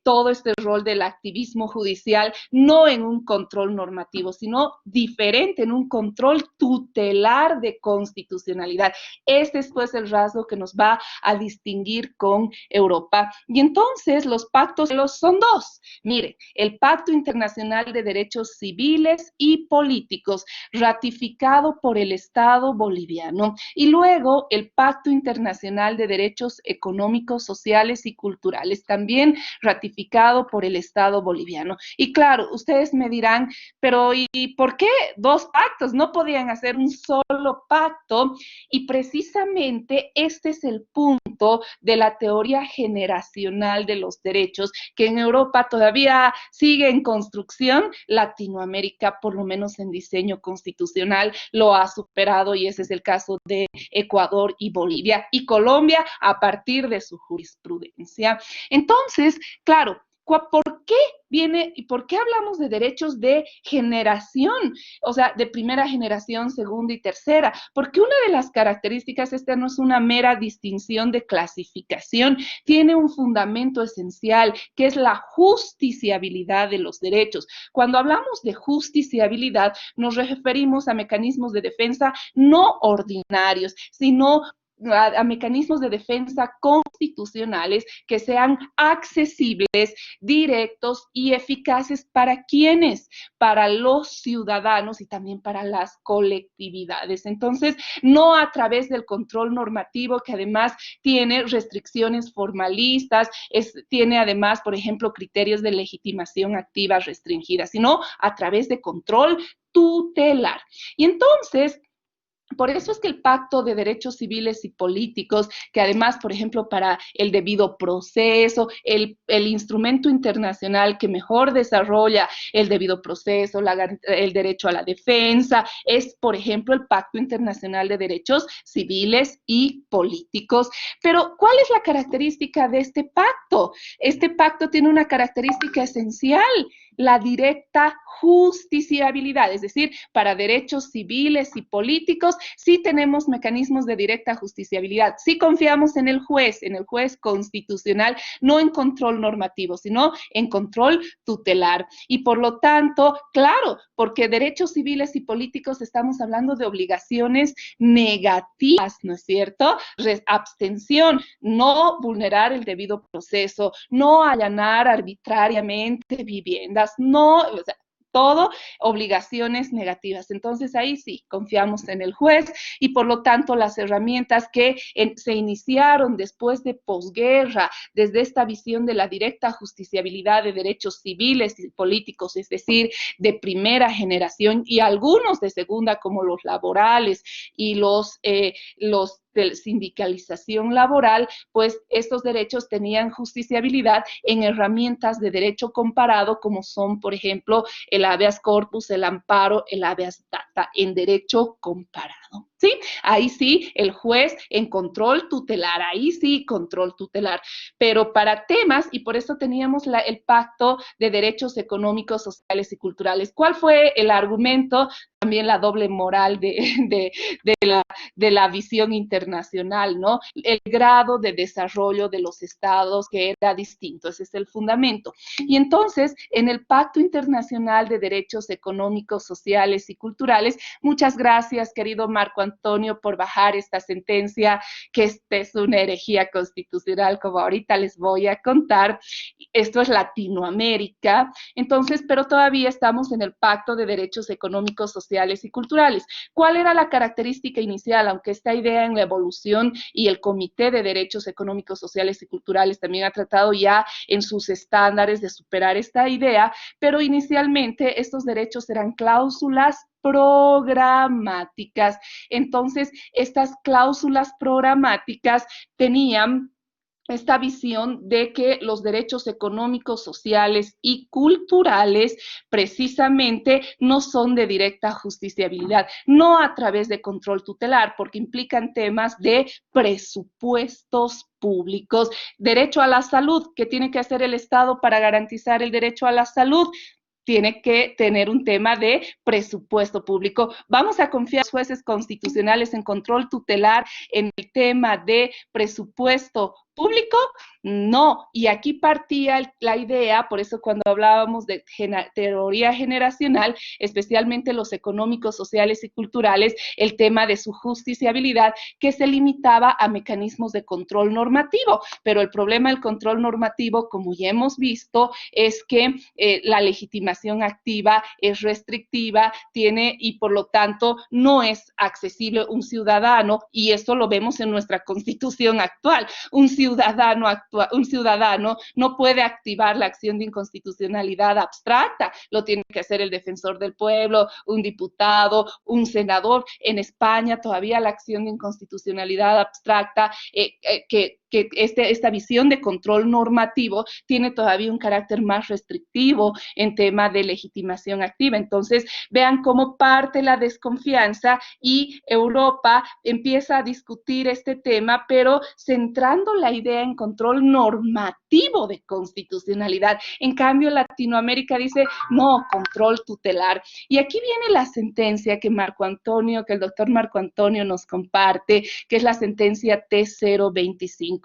todo este rol del activismo judicial, no en un control normativo, sino diferente, en un control tutelar de constitucionalidad. Este es pues el rasgo que nos va a distinguir con Europa. Y entonces los pactos son dos. Mire, el Pacto Internacional de Derechos Civiles y Políticos, ratificado por el Estado boliviano, y luego el Pacto Internacional de Derechos Económicos, Sociales y Culturales, también ratificado por el Estado boliviano. Y claro, ustedes me dirán, pero ¿y por qué dos pactos? No podían hacer un solo pacto, y precisamente este es el punto de la teoría generacional de los derechos, que en Europa todavía sigue en construcción. Latinoamérica, por lo menos en diseño constitucional, lo ha superado, y ese es el caso de Ecuador y Bolivia, y Colombia a partir de su jurisprudencia. Entonces, claro, ¿por qué viene y por qué hablamos de derechos de generación? O sea, de primera generación, segunda y tercera. Porque una de las características, esta no es una mera distinción de clasificación, tiene un fundamento esencial, que es la justiciabilidad de los derechos. Cuando hablamos de justiciabilidad, nos referimos a mecanismos de defensa no ordinarios, sino a mecanismos de defensa constitucionales que sean accesibles, directos y eficaces para quienes, para los ciudadanos y también para las colectividades. Entonces, no a través del control normativo, que además tiene restricciones formalistas, tiene además, por ejemplo, criterios de legitimación activa restringidas, sino a través de control tutelar. Y entonces, por eso es que el Pacto de Derechos Civiles y Políticos, que además, por ejemplo, para el debido proceso, el instrumento internacional que mejor desarrolla el debido proceso, el derecho a la defensa, es, por ejemplo, el Pacto Internacional de Derechos Civiles y Políticos. Pero, ¿cuál es la característica de este pacto? Este pacto tiene una característica esencial: la directa justiciabilidad, es decir, para derechos civiles y políticos sí tenemos mecanismos de directa justiciabilidad, sí confiamos en el juez constitucional, no en control normativo, sino en control tutelar. Y por lo tanto, claro, porque derechos civiles y políticos estamos hablando de obligaciones negativas, ¿no es cierto? Abstención, no vulnerar el debido proceso, no allanar arbitrariamente viviendas, no, o sea, todo obligaciones negativas. Entonces ahí sí, confiamos en el juez, y por lo tanto las herramientas que se iniciaron después de posguerra, desde esta visión de la directa justiciabilidad de derechos civiles y políticos, es decir, de primera generación, y algunos de segunda, como los laborales y los de sindicalización laboral, pues estos derechos tenían justiciabilidad en herramientas de derecho comparado, como son, por ejemplo, el habeas corpus, el amparo, el habeas data, en derecho comparado. ¿Sí? Ahí sí, el juez en control tutelar, ahí sí, control tutelar. Pero para temas, y por eso teníamos el Pacto de Derechos Económicos, Sociales y Culturales. ¿Cuál fue el argumento? También la doble moral de la visión internacional, ¿no? El grado de desarrollo de los estados, que era distinto, ese es el fundamento. Y entonces, en el Pacto Internacional de Derechos Económicos, Sociales y Culturales, muchas gracias, querido Marco Antonio, por bajar esta sentencia, que es una herejía constitucional, como ahorita les voy a contar. Esto es Latinoamérica, entonces, pero todavía estamos en el Pacto de Derechos Económicos, Sociales y Culturales. ¿Cuál era la característica inicial? Aunque esta idea en la evolución, y el Comité de Derechos Económicos, Sociales y Culturales también ha tratado ya en sus estándares de superar esta idea, pero inicialmente estos derechos eran cláusulas programáticas. Entonces, estas cláusulas programáticas tenían esta visión de que los derechos económicos, sociales y culturales precisamente no son de directa justiciabilidad, no a través de control tutelar, porque implican temas de presupuestos públicos, derecho a la salud, ¿qué tiene que hacer el Estado para garantizar el derecho a la salud? Tiene que tener un tema de presupuesto público. ¿Vamos a confiar a los jueces constitucionales en control tutelar en el tema de presupuesto público? No, y aquí partía la idea, por eso cuando hablábamos de teoría generacional, especialmente los económicos, sociales y culturales, el tema de su justiciabilidad, que se limitaba a mecanismos de control normativo, pero el problema del control normativo, como ya hemos visto, es que la legitimación activa es restrictiva, tiene y por lo tanto no es accesible un ciudadano, y esto lo vemos en nuestra constitución actual. Un ciudadano no puede activar la acción de inconstitucionalidad abstracta, lo tiene que hacer el defensor del pueblo, un diputado, un senador. En España todavía la acción de inconstitucionalidad abstracta, esta visión de control normativo tiene todavía un carácter más restrictivo en tema de legitimación activa. Entonces, vean cómo parte la desconfianza y Europa empieza a discutir este tema, pero centrando la idea en control normativo de constitucionalidad. En cambio, Latinoamérica dice, no, control tutelar. Y aquí viene la sentencia que el doctor Marco Antonio nos comparte, que es la sentencia T025,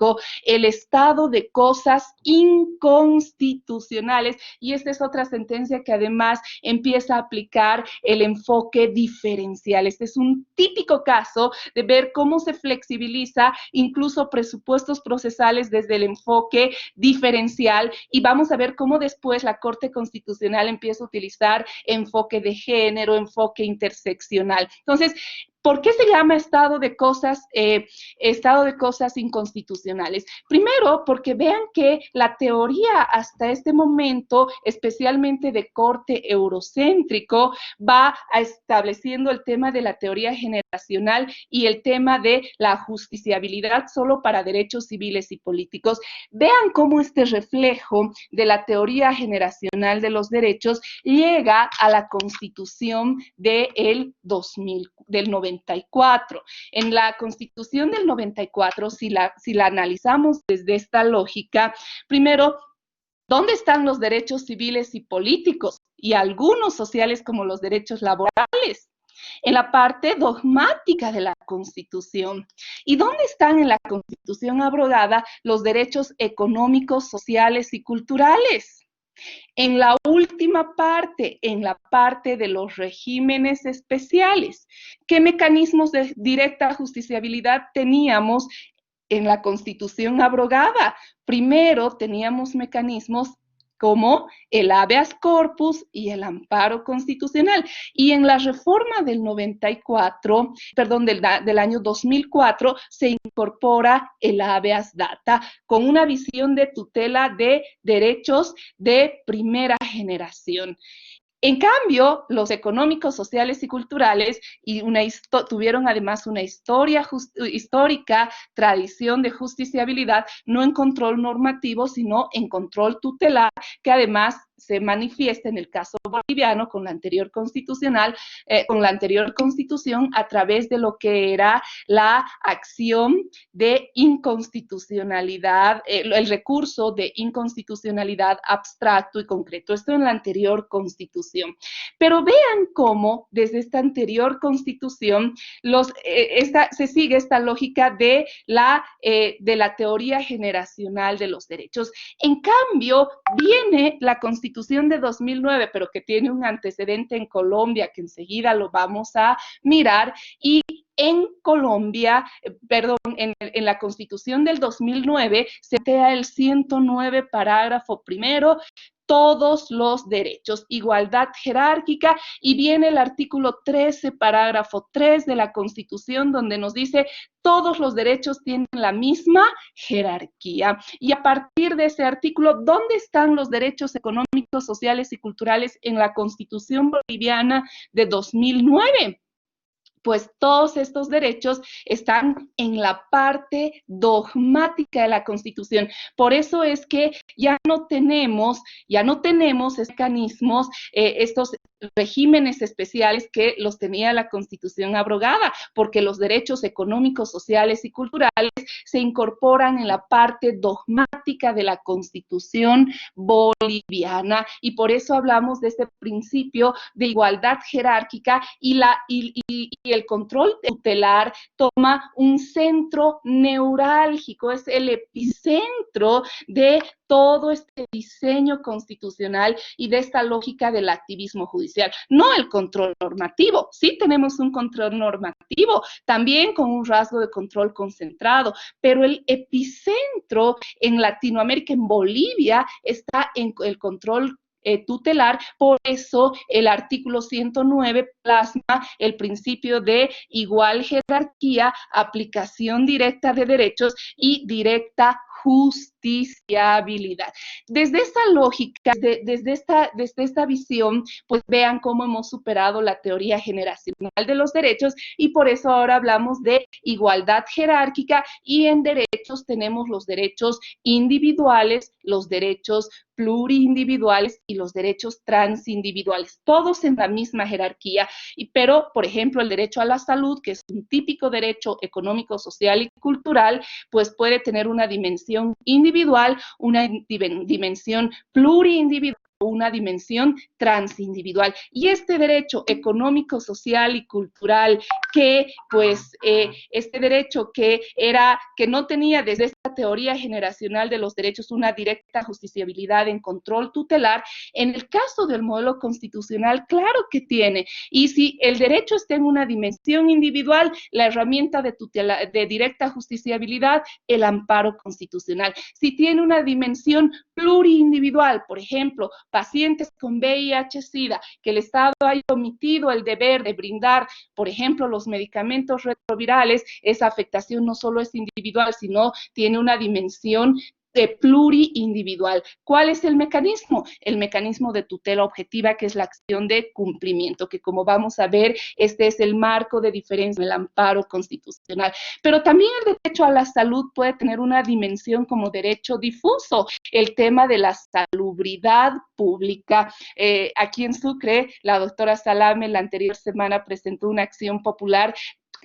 el estado de cosas inconstitucionales, y esta es otra sentencia que además empieza a aplicar el enfoque diferencial. Este es un típico caso de ver cómo se flexibiliza incluso presupuestos procesales desde el enfoque diferencial, y vamos a ver cómo después la Corte Constitucional empieza a utilizar enfoque de género, enfoque interseccional. Entonces, ¿por qué se llama estado de cosas inconstitucionales? Primero, porque vean que la teoría hasta este momento, especialmente de corte eurocéntrico, va estableciendo el tema de la teoría generacional y el tema de la justiciabilidad solo para derechos civiles y políticos. Vean cómo este reflejo de la teoría generacional de los derechos llega a la Constitución del 94. En la Constitución del 94, si la analizamos desde esta lógica, primero, ¿dónde están los derechos civiles y políticos? Y algunos sociales como los derechos laborales. En la parte dogmática de la Constitución. ¿Y dónde están en la Constitución abrogada los derechos económicos, sociales y culturales? En la última parte, en la parte de los regímenes especiales, ¿qué mecanismos de directa justiciabilidad teníamos en la Constitución abrogada? Primero teníamos mecanismos como el habeas corpus y el amparo constitucional. Y en la reforma del 94, perdón, del año 2004, se incorpora el habeas data con una visión de tutela de derechos de primera generación. En cambio, los económicos, sociales y culturales tuvieron además una histórica tradición de justiciabilidad, no en control normativo, sino en control tutelar, que además se manifiesta en el caso boliviano con la anterior constitución a través de lo que era la acción de inconstitucionalidad, el recurso de inconstitucionalidad abstracto y concreto. Esto en la anterior constitución. Pero vean cómo desde esta anterior constitución se sigue esta lógica de la teoría generacional de los derechos. En cambio, viene la Constitución de 2009, pero que tiene un antecedente en Colombia, que enseguida lo vamos a mirar, y en Colombia, en la Constitución del 2009, se crea el 109 parágrafo primero, todos los derechos, igualdad jerárquica, y viene el artículo 13, parágrafo 3 de la Constitución, donde nos dice todos los derechos tienen la misma jerarquía. Y a partir de ese artículo, ¿dónde están los derechos económicos, sociales y culturales en la Constitución boliviana de 2009? pues todos estos derechos están en la parte dogmática de la Constitución. Por eso es que ya no tenemos mecanismos, estos regímenes especiales que los tenía la Constitución abrogada, porque los derechos económicos, sociales y culturales se incorporan en la parte dogmática de la Constitución boliviana, y por eso hablamos de este principio de igualdad jerárquica, y el control tutelar toma un centro neurálgico, es el epicentro de todo este diseño constitucional y de esta lógica del activismo judicial, no el control normativo. Sí tenemos un control normativo, también con un rasgo de control concentrado, pero el epicentro en Latinoamérica, en Bolivia, está en el control tutelar. Por eso el artículo 109 plasma el principio de igual jerarquía, aplicación directa de derechos y directa justiciabilidad. Desde esa lógica, desde esta visión, pues vean cómo hemos superado la teoría generacional de los derechos, y por eso ahora hablamos de igualdad jerárquica, y en derechos tenemos los derechos individuales, los derechos plurindividuales y los derechos transindividuales, todos en la misma jerarquía. Pero, por ejemplo, el derecho a la salud, que es un típico derecho económico, social y cultural, pues puede tener una dimensión individual, una dimensión plurindividual, una dimensión transindividual. Y este derecho económico, social y cultural, que pues este derecho que no tenía desde esta teoría generacional de los derechos una directa justiciabilidad en control tutelar, en el caso del modelo constitucional, claro que tiene. Y si el derecho está en una dimensión individual, la herramienta de directa justiciabilidad, el amparo constitucional. Si tiene una dimensión plurindividual, por ejemplo, pacientes con VIH-Sida, que el Estado haya omitido el deber de brindar, por ejemplo, los medicamentos retrovirales, esa afectación no solo es individual, sino tiene una dimensión pluriindividual. ¿Cuál es el mecanismo? El mecanismo de tutela objetiva, que es la acción de cumplimiento, que como vamos a ver, este es el marco de diferencia en el amparo constitucional. Pero también el derecho a la salud puede tener una dimensión como derecho difuso, el tema de la salubridad pública. Aquí en Sucre, la doctora Salame la anterior semana presentó una acción popular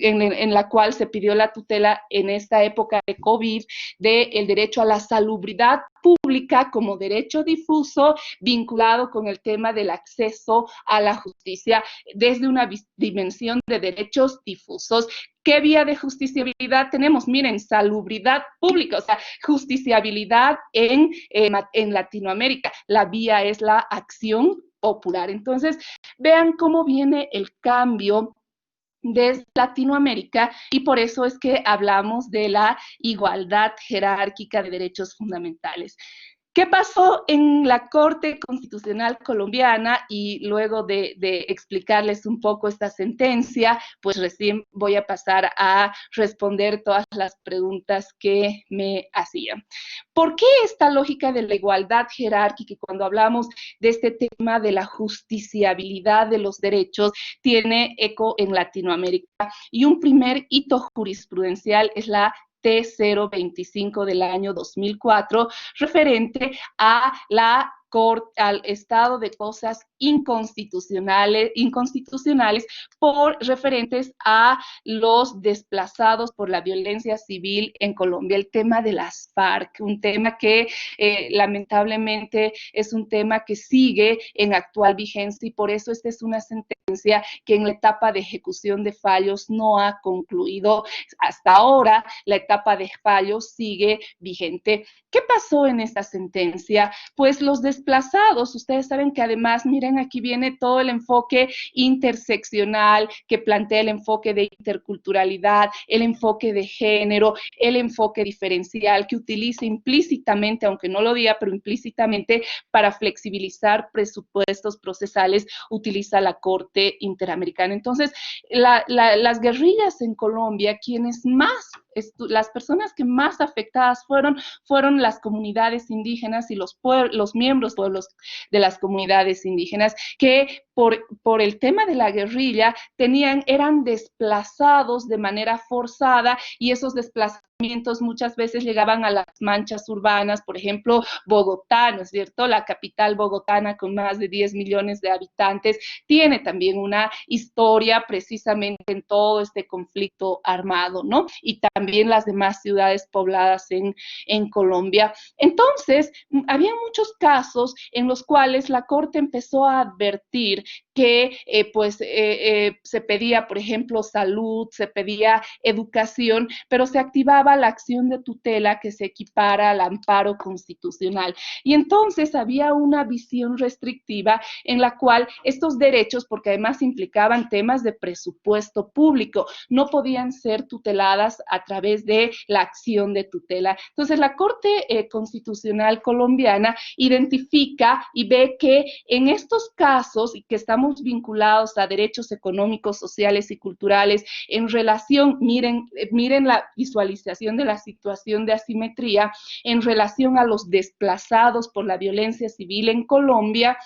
en la cual se pidió la tutela en esta época de COVID del derecho a la salubridad pública como derecho difuso vinculado con el tema del acceso a la justicia desde una dimensión de derechos difusos. ¿Qué vía de justiciabilidad tenemos? Miren, salubridad pública, o sea, justiciabilidad en Latinoamérica. La vía es la acción popular. Entonces, vean cómo viene el cambio desde Latinoamérica, y por eso es que hablamos de la igualdad jerárquica de derechos fundamentales. ¿Qué pasó en la Corte Constitucional colombiana? Y luego de explicarles un poco esta sentencia, pues recién voy a pasar a responder todas las preguntas que me hacían. ¿Por qué esta lógica de la igualdad jerárquica, cuando hablamos de este tema de la justiciabilidad de los derechos, tiene eco en Latinoamérica? Y un primer hito jurisprudencial es la T025 del año 2004, referente a al estado de cosas inconstitucionales referentes a los desplazados por la violencia civil en Colombia, el tema de las FARC, un tema que lamentablemente es un tema que sigue en actual vigencia, y por eso esta es una sentencia que en la etapa de ejecución de fallos no ha concluido. Hasta ahora la etapa de fallos sigue vigente. ¿Qué pasó en esta sentencia? Pues los desplazados, ustedes saben que además, miren, aquí viene todo el enfoque interseccional que plantea el enfoque de interculturalidad, el enfoque de género, el enfoque diferencial que utiliza implícitamente, aunque no lo diga, pero implícitamente, para flexibilizar presupuestos procesales, utiliza la Corte Interamericana. Entonces, las guerrillas en Colombia, quienes más las personas que más afectadas fueron las comunidades indígenas y los miembros pueblos de las comunidades indígenas, que por el tema de la guerrilla eran desplazados de manera forzada, y esos desplazamientos muchas veces llegaban a las manchas urbanas, por ejemplo, Bogotá, ¿no es cierto? La capital bogotana, con más de 10 millones de habitantes, tiene también una historia precisamente en todo este conflicto armado, ¿no? Y también las demás ciudades pobladas en Colombia. Entonces, había muchos casos en los cuales la Corte empezó a advertir que se pedía, por ejemplo, salud, se pedía educación, pero se activaba la acción de tutela que se equipara al amparo constitucional. Y entonces había una visión restrictiva en la cual estos derechos, porque además implicaban temas de presupuesto público, no podían ser tuteladas a través de la acción de tutela. Entonces, la Corte Constitucional colombiana identifica y ve que en estos casos, y que estamos vinculados a derechos económicos, sociales y culturales, en relación, miren la visualización de la situación de asimetría en relación a los desplazados por la violencia civil en Colombia.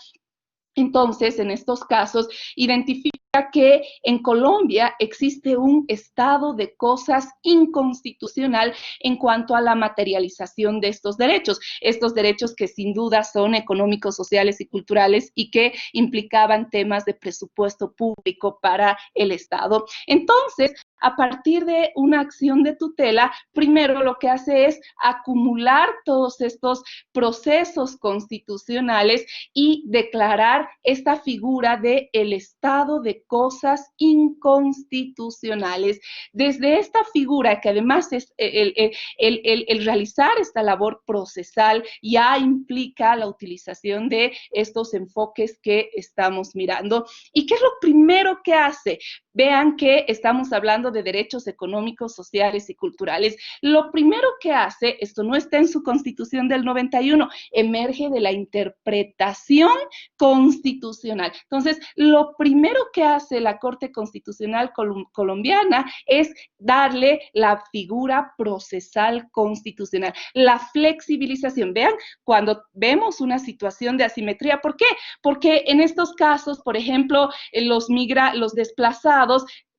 Entonces, en estos casos, identifica que en Colombia existe un estado de cosas inconstitucional en cuanto a la materialización de estos derechos que sin duda son económicos, sociales y culturales, y que implicaban temas de presupuesto público para el Estado. Entonces, a partir de una acción de tutela, primero lo que hace es acumular todos estos procesos constitucionales y declarar esta figura de el estado de cosas inconstitucionales. Desde esta figura, que además es el realizar esta labor procesal, ya implica la utilización de estos enfoques que estamos mirando. ¿Y qué es lo primero que hace? Vean que estamos hablando de derechos económicos, sociales y culturales. Lo primero que hace, esto no está en su Constitución del 91, emerge de la interpretación constitucional. Entonces, lo primero que hace la Corte Constitucional colombiana es darle la figura procesal constitucional, la flexibilización. Vean, cuando vemos una situación de asimetría, ¿por qué? Porque en estos casos, por ejemplo, los desplazados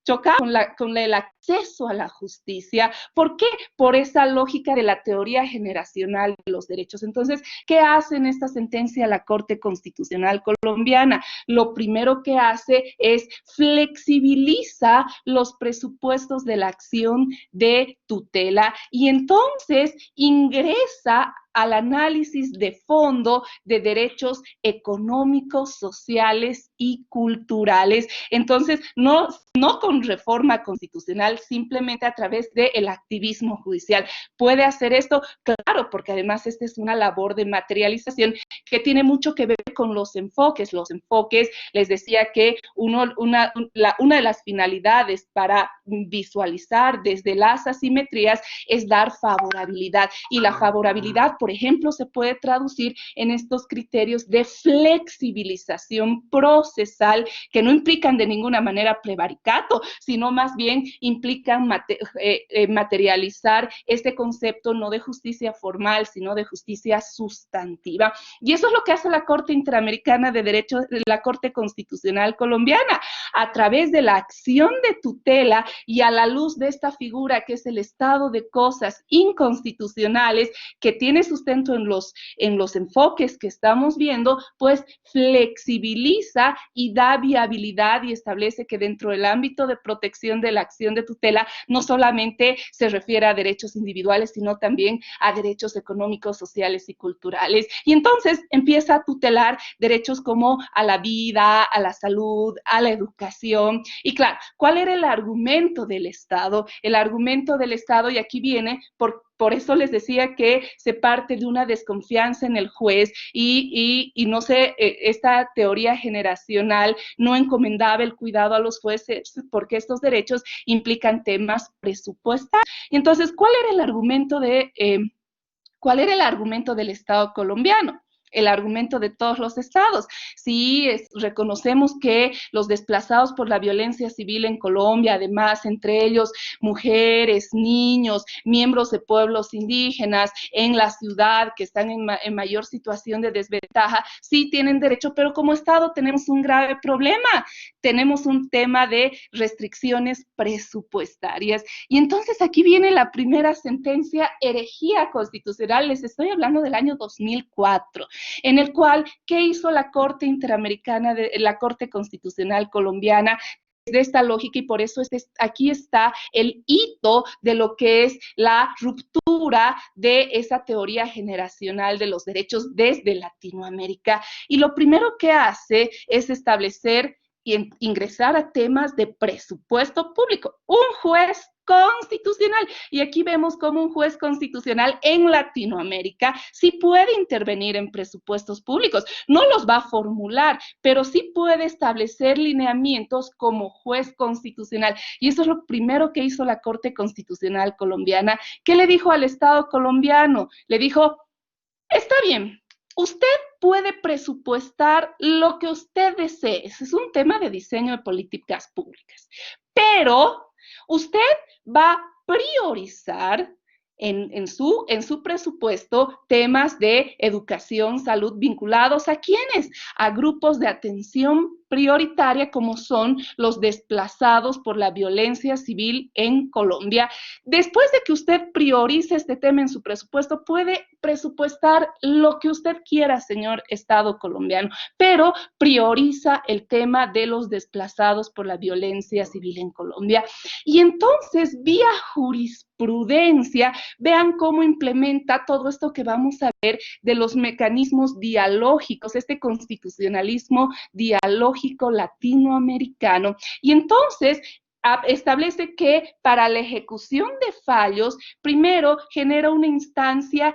chocaban con el acceso a la justicia. ¿Por qué? Por esa lógica de la teoría generacional de los derechos. Entonces, ¿qué hace en esta sentencia la Corte Constitucional colombiana? Lo primero que hace es flexibiliza los presupuestos de la acción de tutela, y entonces ingresa al análisis de fondo de derechos económicos, sociales y culturales. Entonces, no con reforma constitucional, simplemente a través del activismo judicial. ¿Puede hacer esto? Claro, porque además esta es una labor de materialización que tiene mucho que ver con los enfoques. Los enfoques, les decía que una de las finalidades para visualizar desde las asimetrías es dar favorabilidad, y la favorabilidad, por ejemplo, se puede traducir en estos criterios de flexibilización procesal, que no implican de ninguna manera prevaricato, sino más bien implican materializar este concepto no de justicia formal, sino de justicia sustantiva. Y eso es lo que hace la Corte Interamericana de Derechos, la Corte Constitucional colombiana, a través de la acción de tutela y a la luz de esta figura que es el estado de cosas inconstitucionales, que tiene sustento en los enfoques que estamos viendo, pues flexibiliza y da viabilidad y establece que dentro del ámbito de protección de la acción de tutela no solamente se refiere a derechos individuales, sino también a derechos económicos, sociales y culturales. Y entonces empieza a tutelar derechos como a la vida, a la salud, a la educación. Y claro, ¿cuál era el argumento del Estado? El argumento del Estado, y aquí viene por eso les decía que se parte de una desconfianza en el juez y no sé, esta teoría generacional no encomendaba el cuidado a los jueces porque estos derechos implican temas presupuestarios. Y entonces, ¿cuál era el argumento del Estado colombiano? el argumento de todos los estados. Sí, reconocemos que los desplazados por la violencia civil en Colombia, además, entre ellos mujeres, niños, miembros de pueblos indígenas en la ciudad que están en mayor situación de desventaja, sí tienen derecho, pero como Estado tenemos un grave problema. Tenemos un tema de restricciones presupuestarias. Y entonces aquí viene la primera sentencia, herejía constitucional. Les estoy hablando del año 2004, en el cual, ¿qué hizo la Corte Interamericana, la Corte Constitucional Colombiana? De esta lógica, y por eso aquí está el hito de lo que es la ruptura de esa teoría generacional de los derechos desde Latinoamérica. Y lo primero que hace es establecer y ingresar a temas de presupuesto público. Un juez constitucional. Y aquí vemos cómo un juez constitucional en Latinoamérica sí puede intervenir en presupuestos públicos. No los va a formular, pero sí puede establecer lineamientos como juez constitucional. Y eso es lo primero que hizo la Corte Constitucional colombiana. ¿Qué le dijo al Estado colombiano? Le dijo, está bien, usted puede presupuestar lo que usted desee. Ese es un tema de diseño de políticas públicas. Pero usted va a priorizar en su presupuesto temas de educación, salud, vinculados ¿a quiénes? A grupos de atención prioritaria como son los desplazados por la violencia civil en Colombia. Después de que usted priorice este tema en su presupuesto, puede presupuestar lo que usted quiera, señor Estado colombiano, pero prioriza el tema de los desplazados por la violencia civil en Colombia. Y entonces, vía jurisprudencia, vean cómo implementa todo esto que vamos a ver de los mecanismos dialógicos, este constitucionalismo dialógico latinoamericano. Y entonces establece que para la ejecución de fallos, primero genera una instancia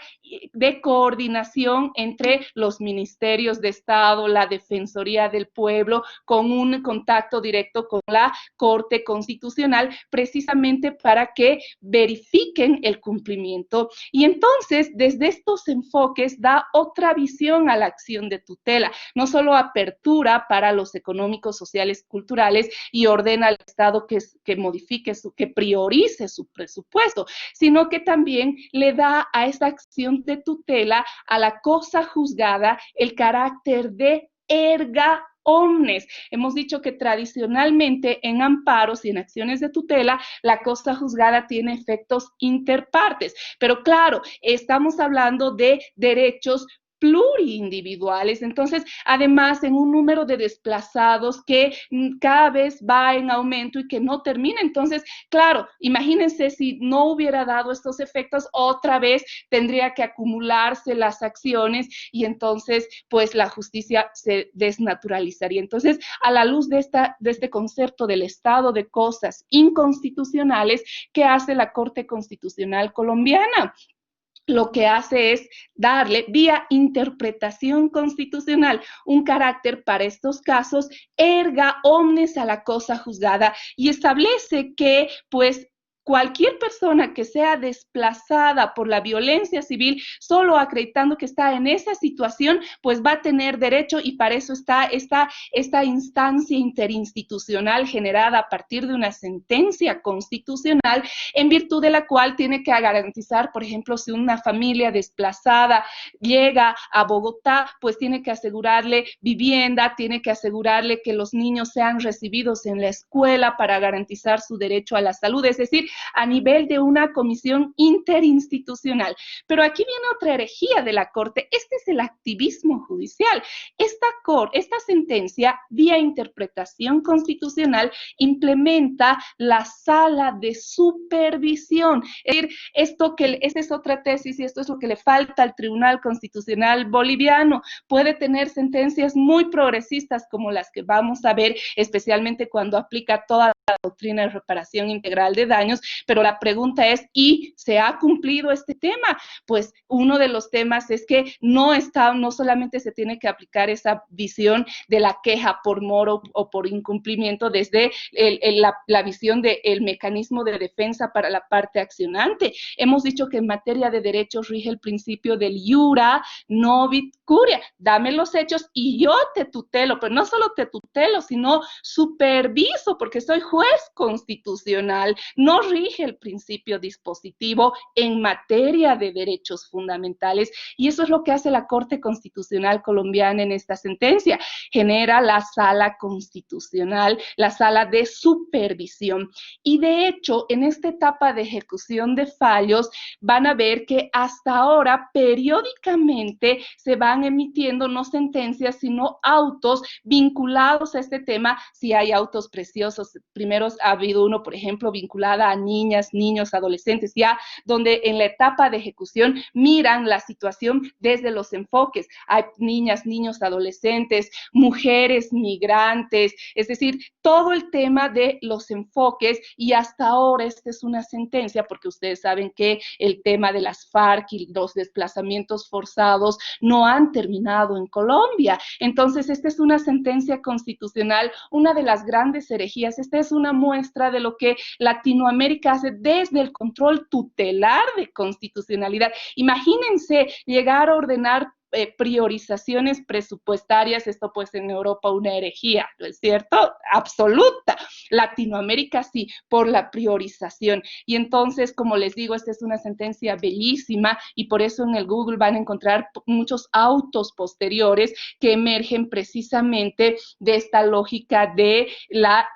de coordinación entre los ministerios de Estado, la Defensoría del Pueblo, con un contacto directo con la Corte Constitucional, precisamente para que verifiquen el cumplimiento. Y entonces, desde estos enfoques, da otra visión a la acción de tutela, no solo apertura para los económicos, sociales, culturales, y ordena al Estado que modifique, que priorice su presupuesto, sino que también le da a esa acción de tutela a la cosa juzgada el carácter de erga omnes. Hemos dicho que tradicionalmente en amparos y en acciones de tutela, la cosa juzgada tiene efectos interpartes, pero claro, estamos hablando de derechos pluriindividuales. Entonces, además, en un número de desplazados que cada vez va en aumento y que no termina. Entonces, claro, imagínense si no hubiera dado estos efectos, otra vez tendría que acumularse las acciones y entonces, pues, la justicia se desnaturalizaría. Entonces, a la luz de este concepto del estado de cosas inconstitucionales, ¿qué hace la Corte Constitucional colombiana? Lo que hace es darle, vía interpretación constitucional, un carácter para estos casos erga omnes a la cosa juzgada y establece que, pues, cualquier persona que sea desplazada por la violencia civil, solo acreditando que está en esa situación, pues va a tener derecho, y para eso está esta instancia interinstitucional generada a partir de una sentencia constitucional, en virtud de la cual tiene que garantizar, por ejemplo, si una familia desplazada llega a Bogotá, pues tiene que asegurarle vivienda, tiene que asegurarle que los niños sean recibidos en la escuela para garantizar su derecho a la salud, es decir, a nivel de una comisión interinstitucional. Pero aquí viene otra herejía de la Corte. Este es el activismo judicial. Esta sentencia, vía interpretación constitucional, implementa la sala de supervisión. Es decir, esta es otra tesis y esto es lo que le falta al Tribunal Constitucional boliviano. Puede tener sentencias muy progresistas como las que vamos a ver, especialmente cuando aplica toda la doctrina de reparación integral de daños, años, pero la pregunta es, ¿y se ha cumplido este tema? Pues uno de los temas es que no solamente se tiene que aplicar esa visión de la queja por moro o por incumplimiento desde la visión del mecanismo de defensa para la parte accionante. Hemos dicho que en materia de derechos rige el principio del iura novit curia. Dame los hechos y yo te tutelo, pero no solo te tutelo, sino superviso, porque soy juez constitucional. No rige el principio dispositivo en materia de derechos fundamentales, y eso es lo que hace la Corte Constitucional colombiana en esta sentencia. Genera la sala constitucional, la sala de supervisión. Y de hecho, en esta etapa de ejecución de fallos, van a ver que hasta ahora periódicamente se van emitiendo no sentencias, sino autos vinculados a este tema. Si hay autos preciosos, primero ha habido uno, por ejemplo, vinculada a niñas, niños, adolescentes, ya donde en la etapa de ejecución miran la situación desde los enfoques. Hay niñas, niños, adolescentes, mujeres, migrantes, es decir, todo el tema de los enfoques, y hasta ahora esta es una sentencia, porque ustedes saben que el tema de las FARC y los desplazamientos forzados no han terminado en Colombia. Entonces, esta es una sentencia constitucional, una de las grandes herejías. Esta es una muestra de lo que Latinoamérica hace desde el control tutelar de constitucionalidad. Imagínense llegar a ordenar priorizaciones presupuestarias. Esto pues en Europa una herejía, ¿no es cierto? Absoluta. Latinoamérica sí, por la priorización. Y entonces, como les digo, esta es una sentencia bellísima, y por eso en el Google van a encontrar muchos autos posteriores que emergen precisamente de esta lógica de la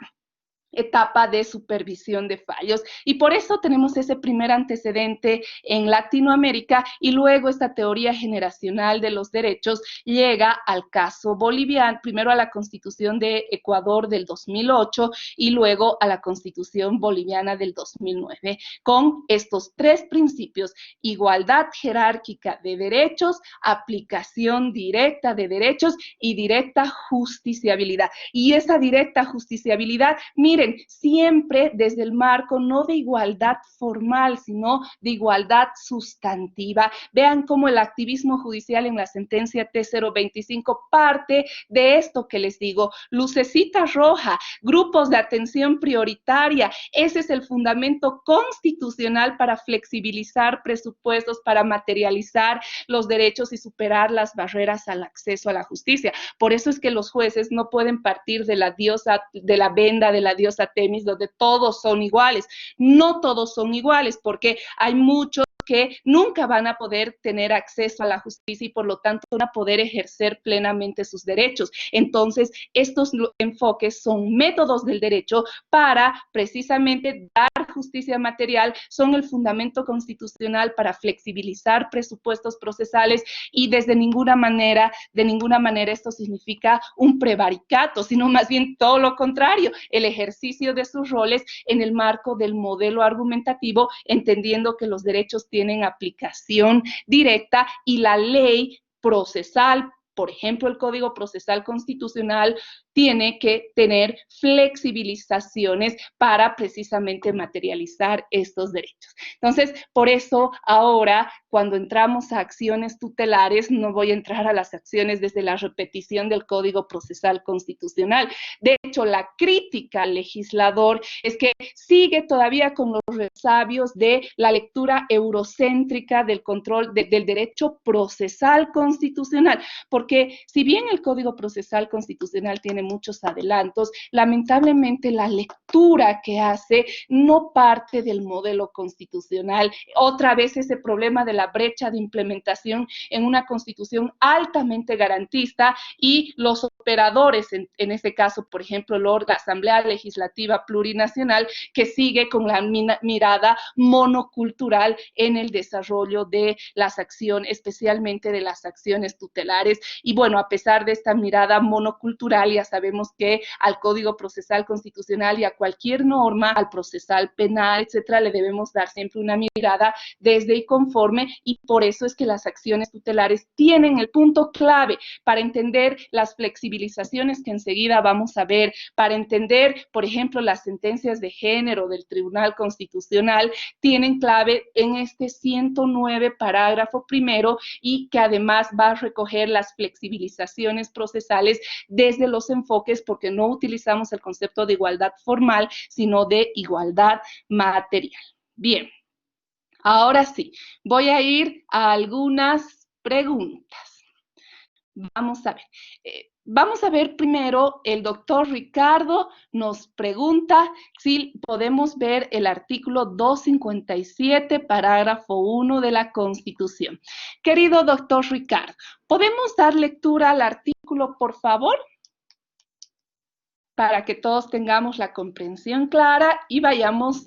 etapa de supervisión de fallos. Y por eso tenemos ese primer antecedente en Latinoamérica, y luego esta teoría generacional de los derechos llega al caso boliviano, primero a la Constitución de Ecuador del 2008 y luego a la Constitución boliviana del 2009, con estos tres principios: igualdad jerárquica de derechos, aplicación directa de derechos y directa justiciabilidad. Y esa directa justiciabilidad, miren, siempre desde el marco no de igualdad formal, sino de igualdad sustantiva. Vean cómo el activismo judicial en la sentencia T025 parte de esto que les digo: lucecita roja, grupos de atención prioritaria. Ese es el fundamento constitucional para flexibilizar presupuestos, para materializar los derechos y superar las barreras al acceso a la justicia. Por eso es que los jueces no pueden partir de la diosa, de la venda de la diosa Temis, donde todos son iguales. No todos son iguales, porque hay muchos que nunca van a poder tener acceso a la justicia y por lo tanto van a poder ejercer plenamente sus derechos. Entonces, estos enfoques son métodos del derecho para precisamente dar justicia material, son el fundamento constitucional para flexibilizar presupuestos procesales, y de ninguna manera esto significa un prevaricato, sino más bien todo lo contrario, el ejercicio de sus roles en el marco del modelo argumentativo, entendiendo que los derechos tienen aplicación directa y la ley procesal, por ejemplo, el Código Procesal Constitucional, tiene que tener flexibilizaciones para precisamente materializar estos derechos. Entonces, por eso ahora, cuando entramos a acciones tutelares, no voy a entrar a las acciones desde la repetición del Código Procesal Constitucional. De hecho, la crítica al legislador es que sigue todavía con los resabios de la lectura eurocéntrica del control del derecho procesal constitucional, porque si bien el Código Procesal Constitucional tiene muchos adelantos, lamentablemente la lectura que hace no parte del modelo constitucional. Otra vez ese problema de la brecha de implementación en una constitución altamente garantista, y los operadores, en este caso, por ejemplo, la Asamblea Legislativa Plurinacional, que sigue con la mirada monocultural en el desarrollo de las acciones, especialmente de las acciones tutelares. Y bueno, a pesar de esta mirada monocultural, ya sabemos que al Código Procesal Constitucional y a cualquier norma, al procesal penal, etcétera, le debemos dar siempre una mirada desde y conforme, y por eso es que las acciones tutelares tienen el punto clave para entender las flexibilizaciones que enseguida vamos a ver, para entender, por ejemplo, las sentencias de género del Tribunal Constitucional, tienen clave en este 109 parágrafo primero, y que además va a recoger las flexibilizaciones procesales desde los enfoques, porque no utilizamos el concepto de igualdad formal, sino de igualdad material. Bien, ahora sí, voy a ir a algunas preguntas. Vamos a ver. Vamos a ver primero, el doctor Ricardo nos pregunta si podemos ver el artículo 257, parágrafo 1 de la Constitución. Querido doctor Ricardo, ¿podemos dar lectura al artículo, por favor? Para que todos tengamos la comprensión clara y vayamos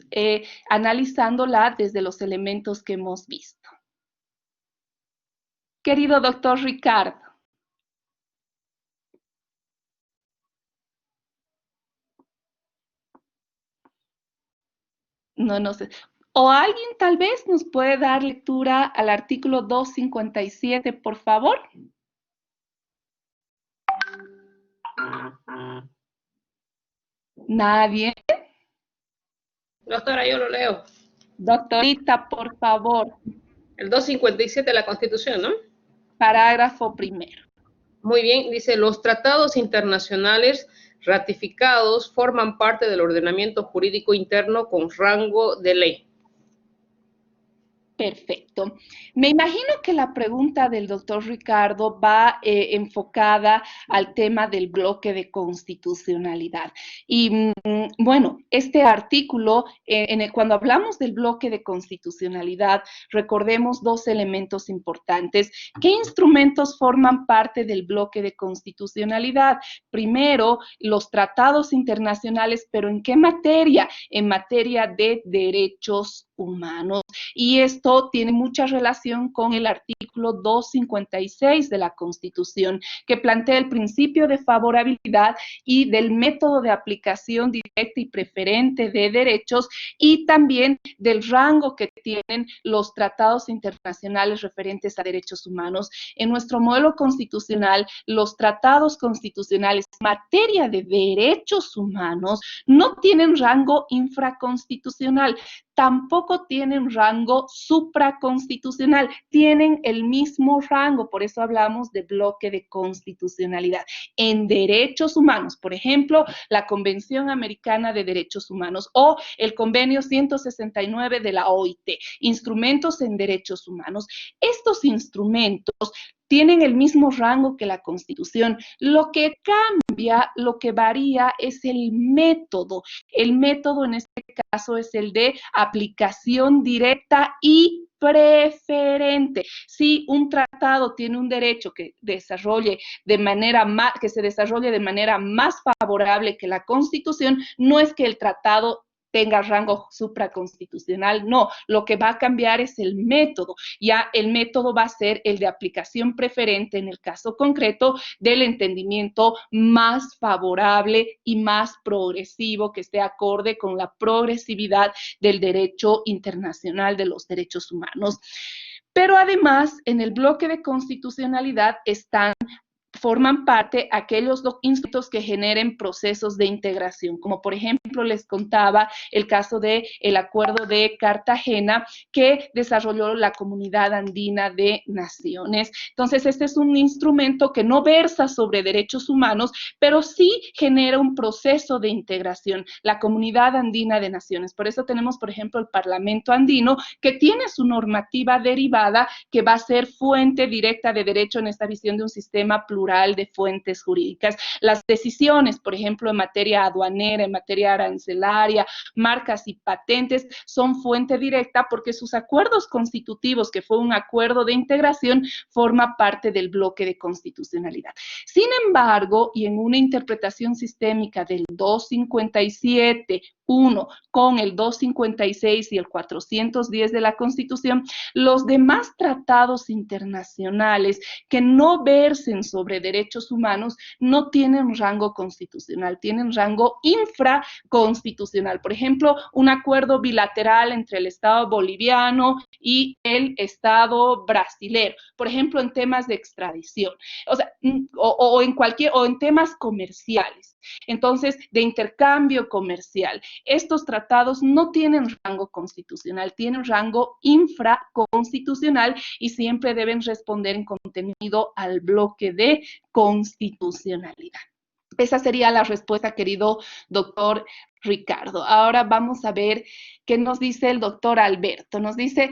analizándola desde los elementos que hemos visto. Querido doctor Ricardo. No sé. O alguien tal vez nos puede dar lectura al artículo 257, por favor. Nadie. Doctora, yo lo leo. Doctorita, por favor. El 257 de la Constitución, ¿no? Parágrafo primero. Muy bien, dice, los tratados internacionales ratificados forman parte del ordenamiento jurídico interno con rango de ley. Perfecto. Me imagino que la pregunta del doctor Ricardo va enfocada al tema del bloque de constitucionalidad. Y bueno, este artículo, cuando hablamos del bloque de constitucionalidad, recordemos dos elementos importantes. ¿Qué instrumentos forman parte del bloque de constitucionalidad? Primero, los tratados internacionales, pero ¿en qué materia? En materia de derechos humanos. Y esto tiene mucha relación con el artículo 256 de la Constitución, que plantea el principio de favorabilidad y del método de aplicación directa y preferente de derechos, y también del rango que tienen los tratados internacionales referentes a derechos humanos. En nuestro modelo constitucional, los tratados constitucionales en materia de derechos humanos no tienen rango infraconstitucional, tampoco tienen rango supraconstitucional, tienen el mismo rango, por eso hablamos de bloque de constitucionalidad. En derechos humanos, por ejemplo, la Convención Americana de Derechos Humanos o el Convenio 169 de la OIT, instrumentos en derechos humanos. Estos instrumentos tienen el mismo rango que la Constitución. Lo que cambia, lo que varía es el método. El método en este caso es el de aplicación directa y preferente. Si un tratado tiene un derecho que se desarrolle de manera más favorable que la Constitución, no es que el tratado tenga rango supraconstitucional, no, lo que va a cambiar es el método. Ya el método va a ser el de aplicación preferente en el caso concreto del entendimiento más favorable y más progresivo, que esté acorde con la progresividad del derecho internacional de los derechos humanos. Pero además, en el bloque de constitucionalidad forman parte aquellos instrumentos que generen procesos de integración, como por ejemplo les contaba el caso del Acuerdo de Cartagena que desarrolló la Comunidad Andina de Naciones. Entonces, este es un instrumento que no versa sobre derechos humanos, pero sí genera un proceso de integración, la Comunidad Andina de Naciones. Por eso tenemos, por ejemplo, el Parlamento Andino, que tiene su normativa derivada, que va a ser fuente directa de derecho en esta visión de un sistema plural de fuentes jurídicas. Las decisiones, por ejemplo, en materia aduanera, en materia arancelaria, marcas y patentes, son fuente directa porque sus acuerdos constitutivos, que fue un acuerdo de integración, forma parte del bloque de constitucionalidad. Sin embargo, y en una interpretación sistémica del 257, 1 con el 256 y el 410 de la Constitución, los demás tratados internacionales que no versen sobre derechos humanos no tienen rango constitucional, tienen rango infraconstitucional. Por ejemplo, un acuerdo bilateral entre el Estado boliviano y el Estado brasilero, por ejemplo, en temas de extradición, o sea, o en temas comerciales. Entonces, de intercambio comercial. Estos tratados no tienen rango constitucional, tienen rango infraconstitucional y siempre deben responder en contenido al bloque de constitucionalidad. Esa sería la respuesta, querido doctor Ricardo. Ahora vamos a ver qué nos dice el doctor Alberto. Nos dice,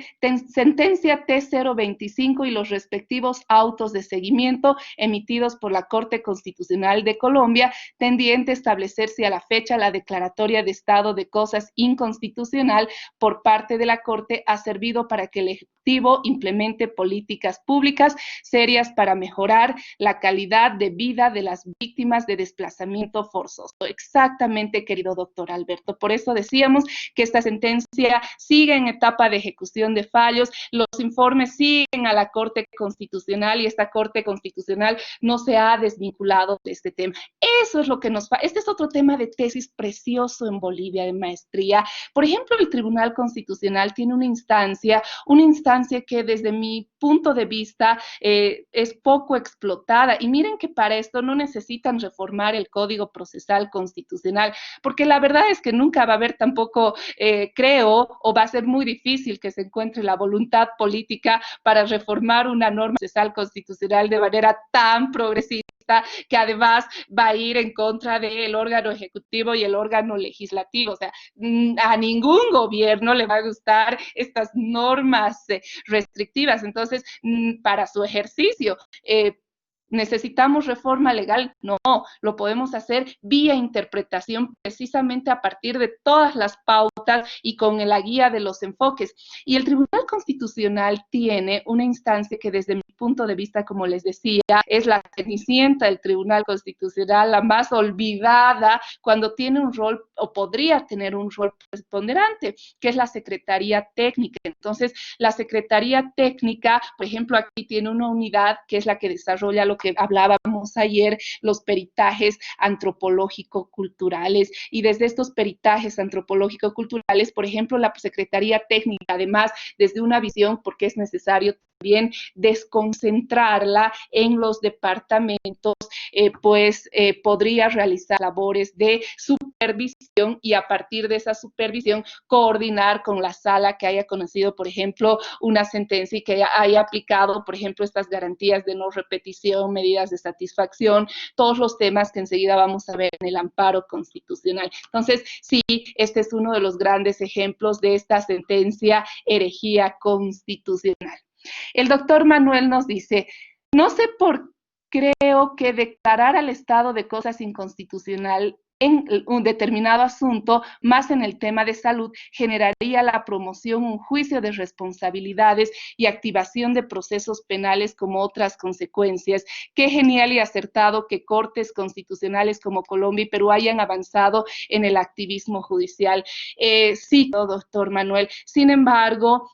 sentencia T025 y los respectivos autos de seguimiento emitidos por la Corte Constitucional de Colombia, tendiente a establecerse a la fecha la declaratoria de estado de cosas inconstitucional por parte de la Corte, ha servido para que el Ejecutivo implemente políticas públicas serias para mejorar la calidad de vida de las víctimas de desplazamiento forzoso. Exactamente, querido doctor Alberto. Por eso decíamos que esta sentencia sigue en etapa de ejecución de fallos, los informes siguen a la Corte Constitucional y esta Corte Constitucional no se ha desvinculado de este tema. Eso es lo que nos falta. Este es otro tema de tesis precioso en Bolivia, de maestría. Por ejemplo, el Tribunal Constitucional tiene una instancia que desde mi punto de vista es poco explotada. Y miren que para esto no necesitan reformar el Código Procesal Constitucional, porque la verdad es que nunca va a haber tampoco, creo, o va a ser muy difícil que se encuentre la voluntad política para reformar una norma procesal constitucional de manera tan progresista, que además va a ir en contra del órgano ejecutivo y el órgano legislativo. O sea, a ningún gobierno le va a gustar estas normas restrictivas. Entonces, para su ejercicio, ¿necesitamos reforma legal? No, lo podemos hacer vía interpretación, precisamente a partir de todas las pautas y con la guía de los enfoques. Y el Tribunal Constitucional tiene una instancia que desde mi punto de vista, como les decía, es la cenicienta del Tribunal Constitucional, la más olvidada, cuando tiene un rol, o podría tener un rol preponderante, que es la Secretaría Técnica. Entonces, la Secretaría Técnica, por ejemplo, aquí tiene una unidad que es la que desarrolla lo que hablábamos ayer, los peritajes antropológico-culturales, y desde estos peritajes antropológico-culturales, por ejemplo, la Secretaría Técnica, además, desde una visión, porque es necesario también desconcentrarla en los departamentos, podría realizar labores de supervisión y a partir de esa supervisión coordinar con la sala que haya conocido, por ejemplo, una sentencia y que haya aplicado, por ejemplo, estas garantías de no repetición, medidas de satisfacción, todos los temas que enseguida vamos a ver en el amparo constitucional. Entonces, sí, este es uno de los grandes ejemplos de esta sentencia herejía constitucional. El doctor Manuel nos dice, no sé por qué creo que declarar al estado de cosas inconstitucional en un determinado asunto, más en el tema de salud, generaría la promoción, un juicio de responsabilidades y activación de procesos penales como otras consecuencias. Qué genial y acertado que cortes constitucionales como Colombia y Perú hayan avanzado en el activismo judicial. Sí, doctor Manuel, sin embargo,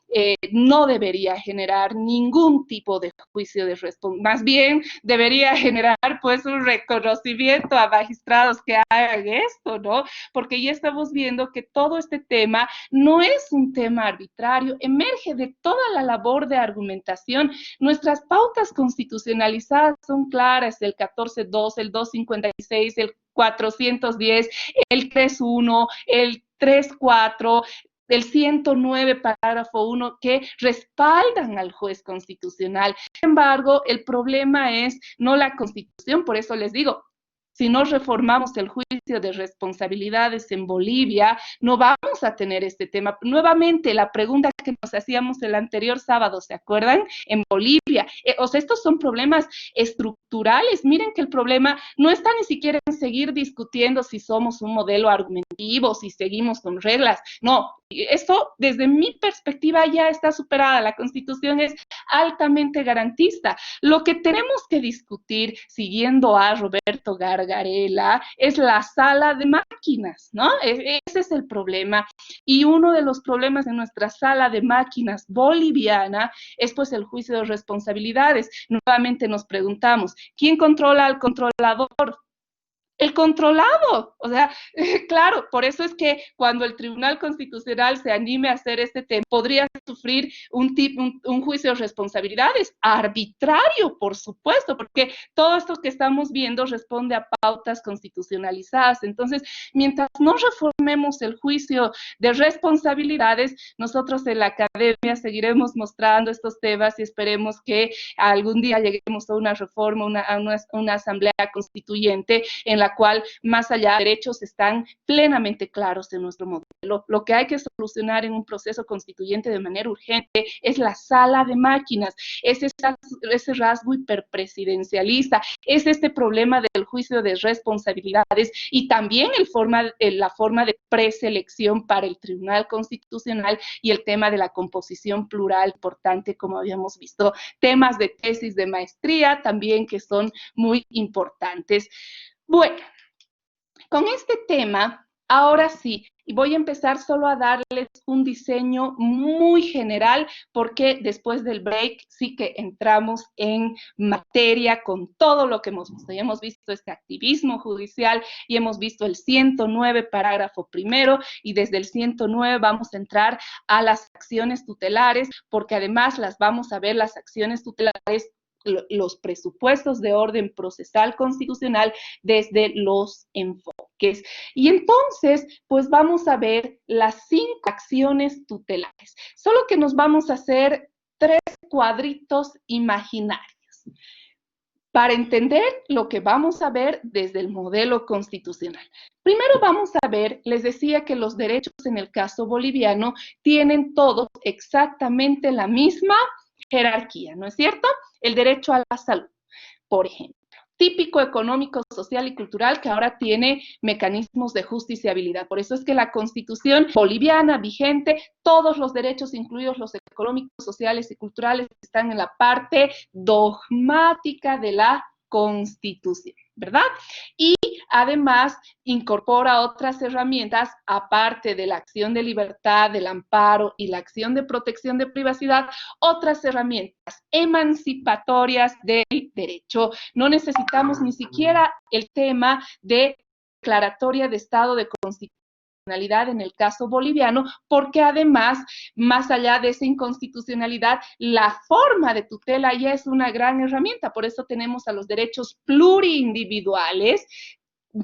no debería generar ningún tipo de juicio de responsabilidad, más bien debería generar pues un reconocimiento a magistrados que hagan esto, ¿no? Porque ya estamos viendo que todo este tema no es un tema arbitrario, emerge de toda la labor de argumentación. Nuestras pautas constitucionalizadas son claras, el 14.2, el 256, el 410, el 3.1, el 3.4, del 109, parágrafo 1, que respaldan al juez constitucional. Sin embargo, el problema es no la Constitución, por eso les digo, si no reformamos el juicio de responsabilidades en Bolivia, no vamos a tener este tema. Nuevamente, la pregunta que nos hacíamos el anterior sábado, ¿se acuerdan? En Bolivia. O sea, estos son problemas estructurales. Miren que el problema no está ni siquiera en seguir discutiendo si somos un modelo argumentativo, si seguimos con reglas. No, esto desde mi perspectiva ya está superada. La Constitución es altamente garantista. Lo que tenemos que discutir, siguiendo a Roberto Gargarella, es las sala de máquinas, ¿no? Ese es el problema. Y uno de los problemas de nuestra sala de máquinas boliviana es pues el juicio de responsabilidades. Nuevamente nos preguntamos, ¿quién controla al controlador? El controlado, o sea, claro, por eso es que cuando el Tribunal Constitucional se anime a hacer este tema, podría sufrir un juicio de responsabilidades arbitrario, por supuesto, porque todo esto que estamos viendo responde a pautas constitucionalizadas. Entonces, mientras no reformemos el juicio de responsabilidades, nosotros en la academia seguiremos mostrando estos temas y esperemos que algún día lleguemos a una reforma, a una asamblea constituyente en la cual más allá de derechos están plenamente claros en nuestro modelo. Lo que hay que solucionar en un proceso constituyente de manera urgente es la sala de máquinas, es ese rasgo hiperpresidencialista, es este problema del juicio de responsabilidades y también la forma de preselección para el Tribunal Constitucional y el tema de la composición plural importante, como habíamos visto, temas de tesis de maestría también que son muy importantes. Bueno, con este tema, ahora sí, y voy a empezar solo a darles un diseño muy general, porque después del break sí que entramos en materia con todo lo que hemos visto. Ya hemos visto este activismo judicial y hemos visto el 109 parágrafo primero, y desde el 109 vamos a entrar a las acciones tutelares, porque además las vamos a ver las acciones tutelares, los presupuestos de orden procesal constitucional desde los enfoques. Y entonces, pues vamos a ver las 5 acciones tutelares. Solo que nos vamos a hacer 3 cuadritos imaginarios para entender lo que vamos a ver desde el modelo constitucional. Primero vamos a ver, les decía que los derechos en el caso boliviano tienen todos exactamente la misma jerarquía, ¿no es cierto? El derecho a la salud, por ejemplo, típico económico, social y cultural que ahora tiene mecanismos de justiciabilidad. Por eso es que la Constitución boliviana vigente, todos los derechos, incluidos los económicos, sociales y culturales, están en la parte dogmática de la Constitución, ¿verdad? Y además incorpora otras herramientas, aparte de la acción de libertad, del amparo y la acción de protección de privacidad, otras herramientas emancipatorias del derecho. No necesitamos ni siquiera el tema de declaratoria de estado de constitucionalidad en el caso boliviano, porque además, más allá de esa inconstitucionalidad, la forma de tutela ya es una gran herramienta. Por eso tenemos a los derechos plurindividuales,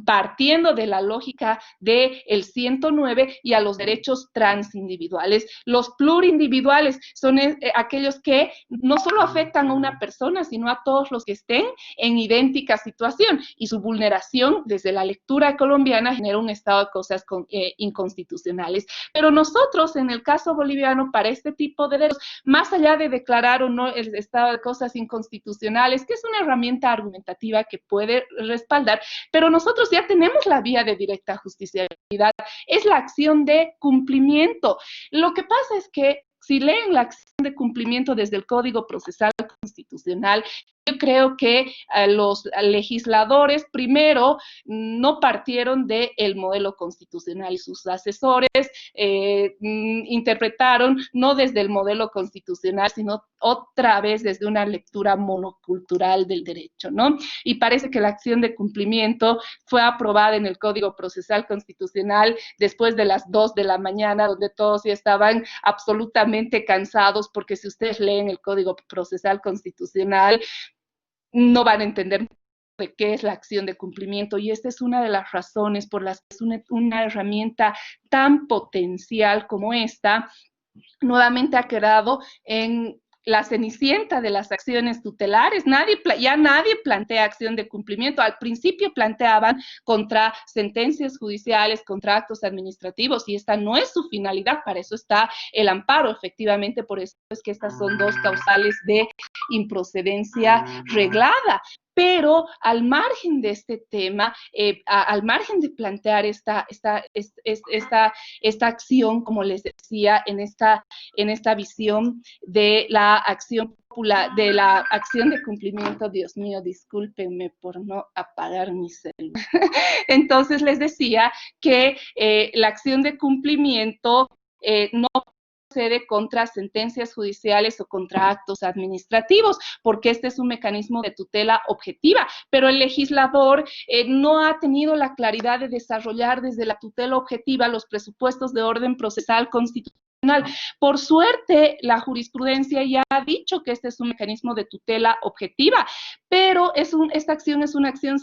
partiendo de la lógica del 109, y a los derechos transindividuales. Los plurindividuales son aquellos que no solo afectan a una persona, sino a todos los que estén en idéntica situación, y su vulneración desde la lectura colombiana genera un estado de cosas inconstitucionales. Pero nosotros, en el caso boliviano, para este tipo de derechos, más allá de declarar o no el estado de cosas inconstitucionales, que es una herramienta argumentativa que puede respaldar, pero nosotros ya tenemos la vía de directa justiciabilidad, es la acción de cumplimiento. Lo que pasa es que si leen la acción de cumplimiento desde el Código Procesal Constitucional, yo creo que los legisladores primero no partieron del modelo constitucional y sus asesores interpretaron no desde el modelo constitucional, sino otra vez desde una lectura monocultural del derecho, ¿no? Y parece que la acción de cumplimiento fue aprobada en el Código Procesal Constitucional después de las 2 de la mañana, donde todos ya estaban absolutamente cansados, porque si ustedes leen el Código Procesal Constitucional, no van a entender de qué es la acción de cumplimiento, y esta es una de las razones por las que es una herramienta tan potencial como esta, nuevamente ha quedado en la cenicienta de las acciones tutelares. Ya nadie plantea acción de cumplimiento. Al principio planteaban contra sentencias judiciales, contra actos administrativos, y esta no es su finalidad. Para eso está el amparo, efectivamente. Por eso es que estas son 2 causales de improcedencia reglada. Pero al margen de este tema, al margen de plantear esta acción, como les decía, en esta visión de la acción popular, de la acción de cumplimiento, Dios mío, discúlpenme por no apagar mi celular. Entonces les decía que la acción de cumplimiento no procede contra sentencias judiciales o contra actos administrativos, porque este es un mecanismo de tutela objetiva, pero el legislador no ha tenido la claridad de desarrollar desde la tutela objetiva los presupuestos de orden procesal constitucional. Por suerte, la jurisprudencia ya ha dicho que este es un mecanismo de tutela objetiva, pero esta acción es una acción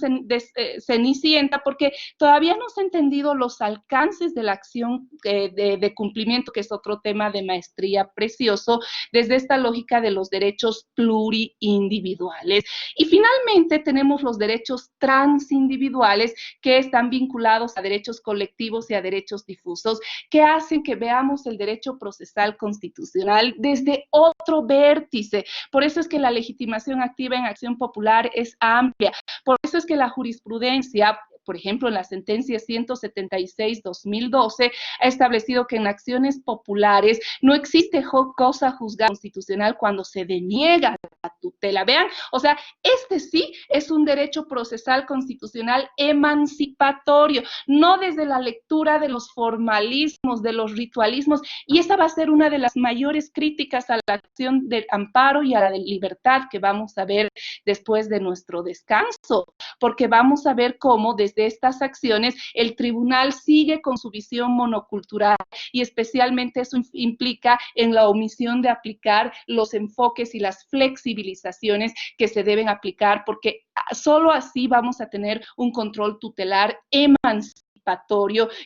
cenicienta porque todavía no se han entendido los alcances de la acción de cumplimiento, que es otro tema de maestría precioso, desde esta lógica de los derechos pluriindividuales. Y finalmente tenemos los derechos transindividuales, que están vinculados a derechos colectivos y a derechos difusos, que hacen que veamos el derecho procesal constitucional desde otro vértice. Por eso es que la legitimación activa en acción popular es amplia. Por eso es que la jurisprudencia, por ejemplo, en la sentencia 176-2012, ha establecido que en acciones populares no existe cosa juzgada constitucional cuando se deniega la tutela. Vean, o sea, este sí es un derecho procesal constitucional emancipatorio, no desde la lectura de los formalismos, de los ritualismos, y esa va a ser una de las mayores críticas a la acción del amparo y a la de libertad que vamos a ver después de nuestro descanso, porque vamos a ver cómo desde estas acciones el tribunal sigue con su visión monocultural y especialmente eso implica en la omisión de aplicar los enfoques y las flexibilizaciones que se deben aplicar, porque solo así vamos a tener un control tutelar emancipatorio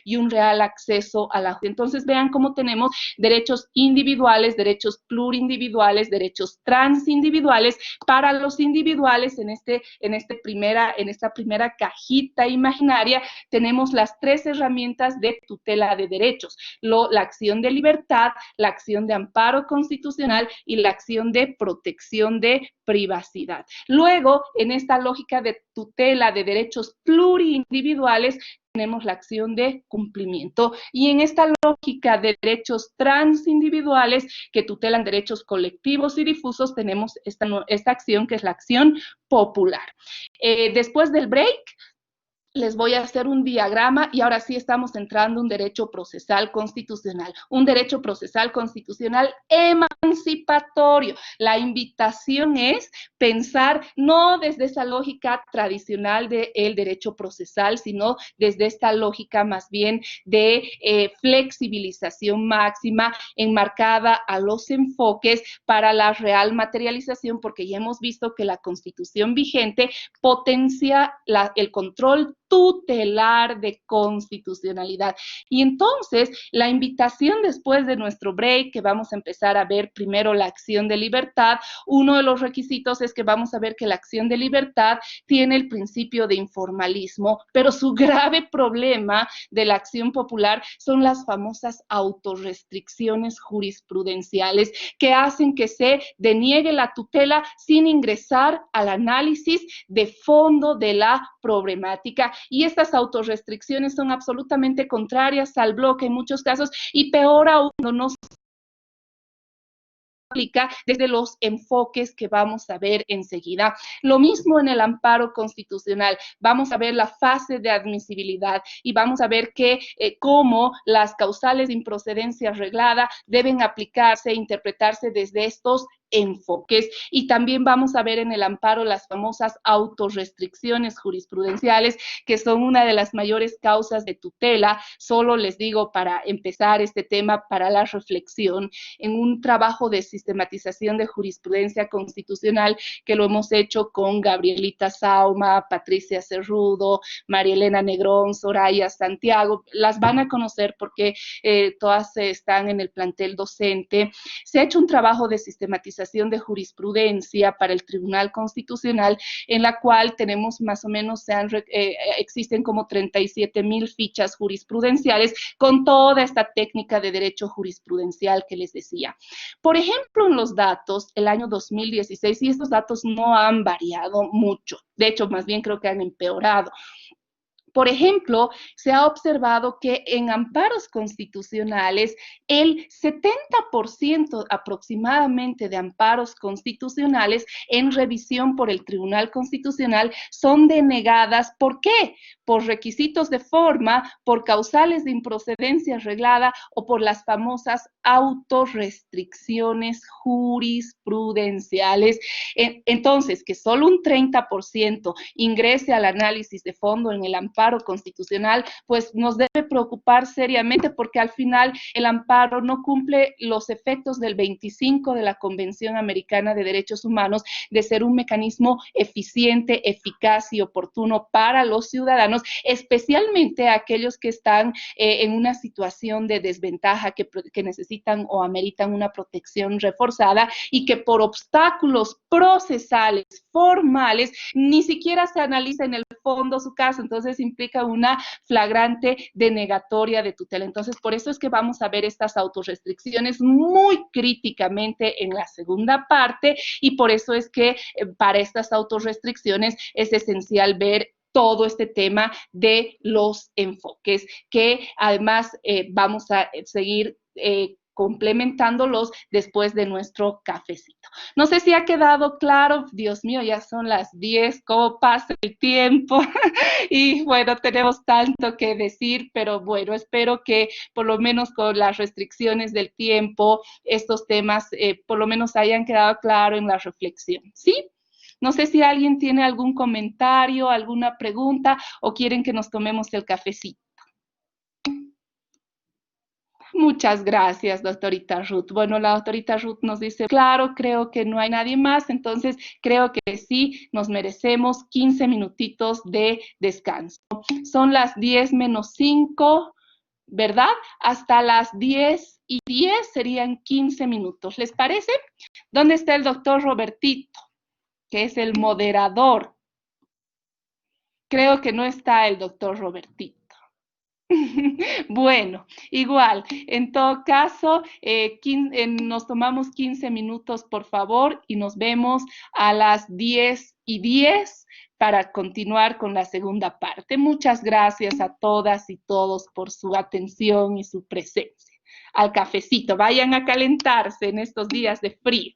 y un real acceso a la justicia. Entonces vean cómo tenemos derechos individuales, derechos plurindividuales, derechos transindividuales. Para los individuales, en esta primera cajita imaginaria, tenemos las 3 herramientas de tutela de derechos: la acción de libertad, la acción de amparo constitucional y la acción de protección de privacidad. Luego, en esta lógica de tutela de derechos plurindividuales, tenemos la acción de cumplimiento. Y en esta lógica de derechos transindividuales que tutelan derechos colectivos y difusos, tenemos esta acción que es la acción popular. Después del break, les voy a hacer un diagrama y ahora sí estamos entrando en un derecho procesal constitucional emancipatorio. La invitación es pensar no desde esa lógica tradicional del derecho procesal, sino desde esta lógica más bien de flexibilización máxima enmarcada a los enfoques para la real materialización, porque ya hemos visto que la Constitución vigente potencia el control tutelar de constitucionalidad. Y entonces, la invitación después de nuestro break, que vamos a empezar a ver primero la acción de libertad, uno de los requisitos es que vamos a ver que la acción de libertad tiene el principio de informalismo, pero su grave problema de la acción popular son las famosas autorrestricciones jurisprudenciales que hacen que se deniegue la tutela sin ingresar al análisis de fondo de la problemática. Y estas autorrestricciones son absolutamente contrarias al bloque en muchos casos, y peor aún no se aplica desde los enfoques que vamos a ver enseguida. Lo mismo en el amparo constitucional. Vamos a ver la fase de admisibilidad y vamos a ver cómo las causales de improcedencia arreglada deben aplicarse e interpretarse desde estos enfoques. Y también vamos a ver en el amparo las famosas autorrestricciones jurisprudenciales, que son una de las mayores causas de tutela. Solo les digo, para empezar este tema, para la reflexión, en un trabajo de sistematización de jurisprudencia constitucional que lo hemos hecho con Gabrielita Sauma, Patricia Cerrudo, María Elena Negrón, Soraya Santiago, las van a conocer porque todas están en el plantel docente. Se ha hecho un trabajo de sistematización actualización de jurisprudencia para el Tribunal Constitucional, en la cual tenemos más o menos, existen como 37.000 fichas jurisprudenciales con toda esta técnica de derecho jurisprudencial que les decía. Por ejemplo, en los datos, el año 2016, y estos datos no han variado mucho, de hecho, más bien creo que han empeorado. Por ejemplo, se ha observado que en amparos constitucionales, el 70% aproximadamente de amparos constitucionales en revisión por el Tribunal Constitucional son denegadas. ¿Por qué? Por requisitos de forma, por causales de improcedencia arreglada o por las famosas autorrestricciones jurisprudenciales. Entonces, que solo un 30% ingrese al análisis de fondo en el amparo constitucional, pues nos debe preocupar seriamente, porque al final el amparo no cumple los efectos del 25 de la Convención Americana de Derechos Humanos de ser un mecanismo eficiente, eficaz y oportuno para los ciudadanos, especialmente aquellos que están en una situación de desventaja, que necesitan o ameritan una protección reforzada y que por obstáculos procesales, formales, ni siquiera se analiza en el fondo su caso. Entonces implica una flagrante denegatoria de tutela. Entonces, por eso es que vamos a ver estas autorrestricciones muy críticamente en la segunda parte, y por eso es que para estas autorrestricciones es esencial ver todo este tema de los enfoques, que además vamos a seguir complementándolos después de nuestro cafecito. No sé si ha quedado claro. Dios mío, ya son las 10, cómo pasa el tiempo. Y bueno, tenemos tanto que decir, pero bueno, espero que por lo menos con las restricciones del tiempo, estos temas por lo menos hayan quedado claros en la reflexión, ¿sí? No sé si alguien tiene algún comentario, alguna pregunta, o quieren que nos tomemos el cafecito. Muchas gracias, doctorita Ruth. Bueno, la doctorita Ruth nos dice, claro, creo que no hay nadie más, entonces creo que sí, nos merecemos 15 minutitos de descanso. Son las 10 menos 5, ¿verdad? Hasta las 10:10 serían 15 minutos. ¿Les parece? ¿Dónde está el doctor Robertito, que es el moderador? Creo que no está el doctor Robertito. Bueno, igual, en todo caso, nos tomamos 15 minutos, por favor, y nos vemos a las 10:10 para continuar con la segunda parte. Muchas gracias a todas y todos por su atención y su presencia. Al cafecito, vayan a calentarse en estos días de frío.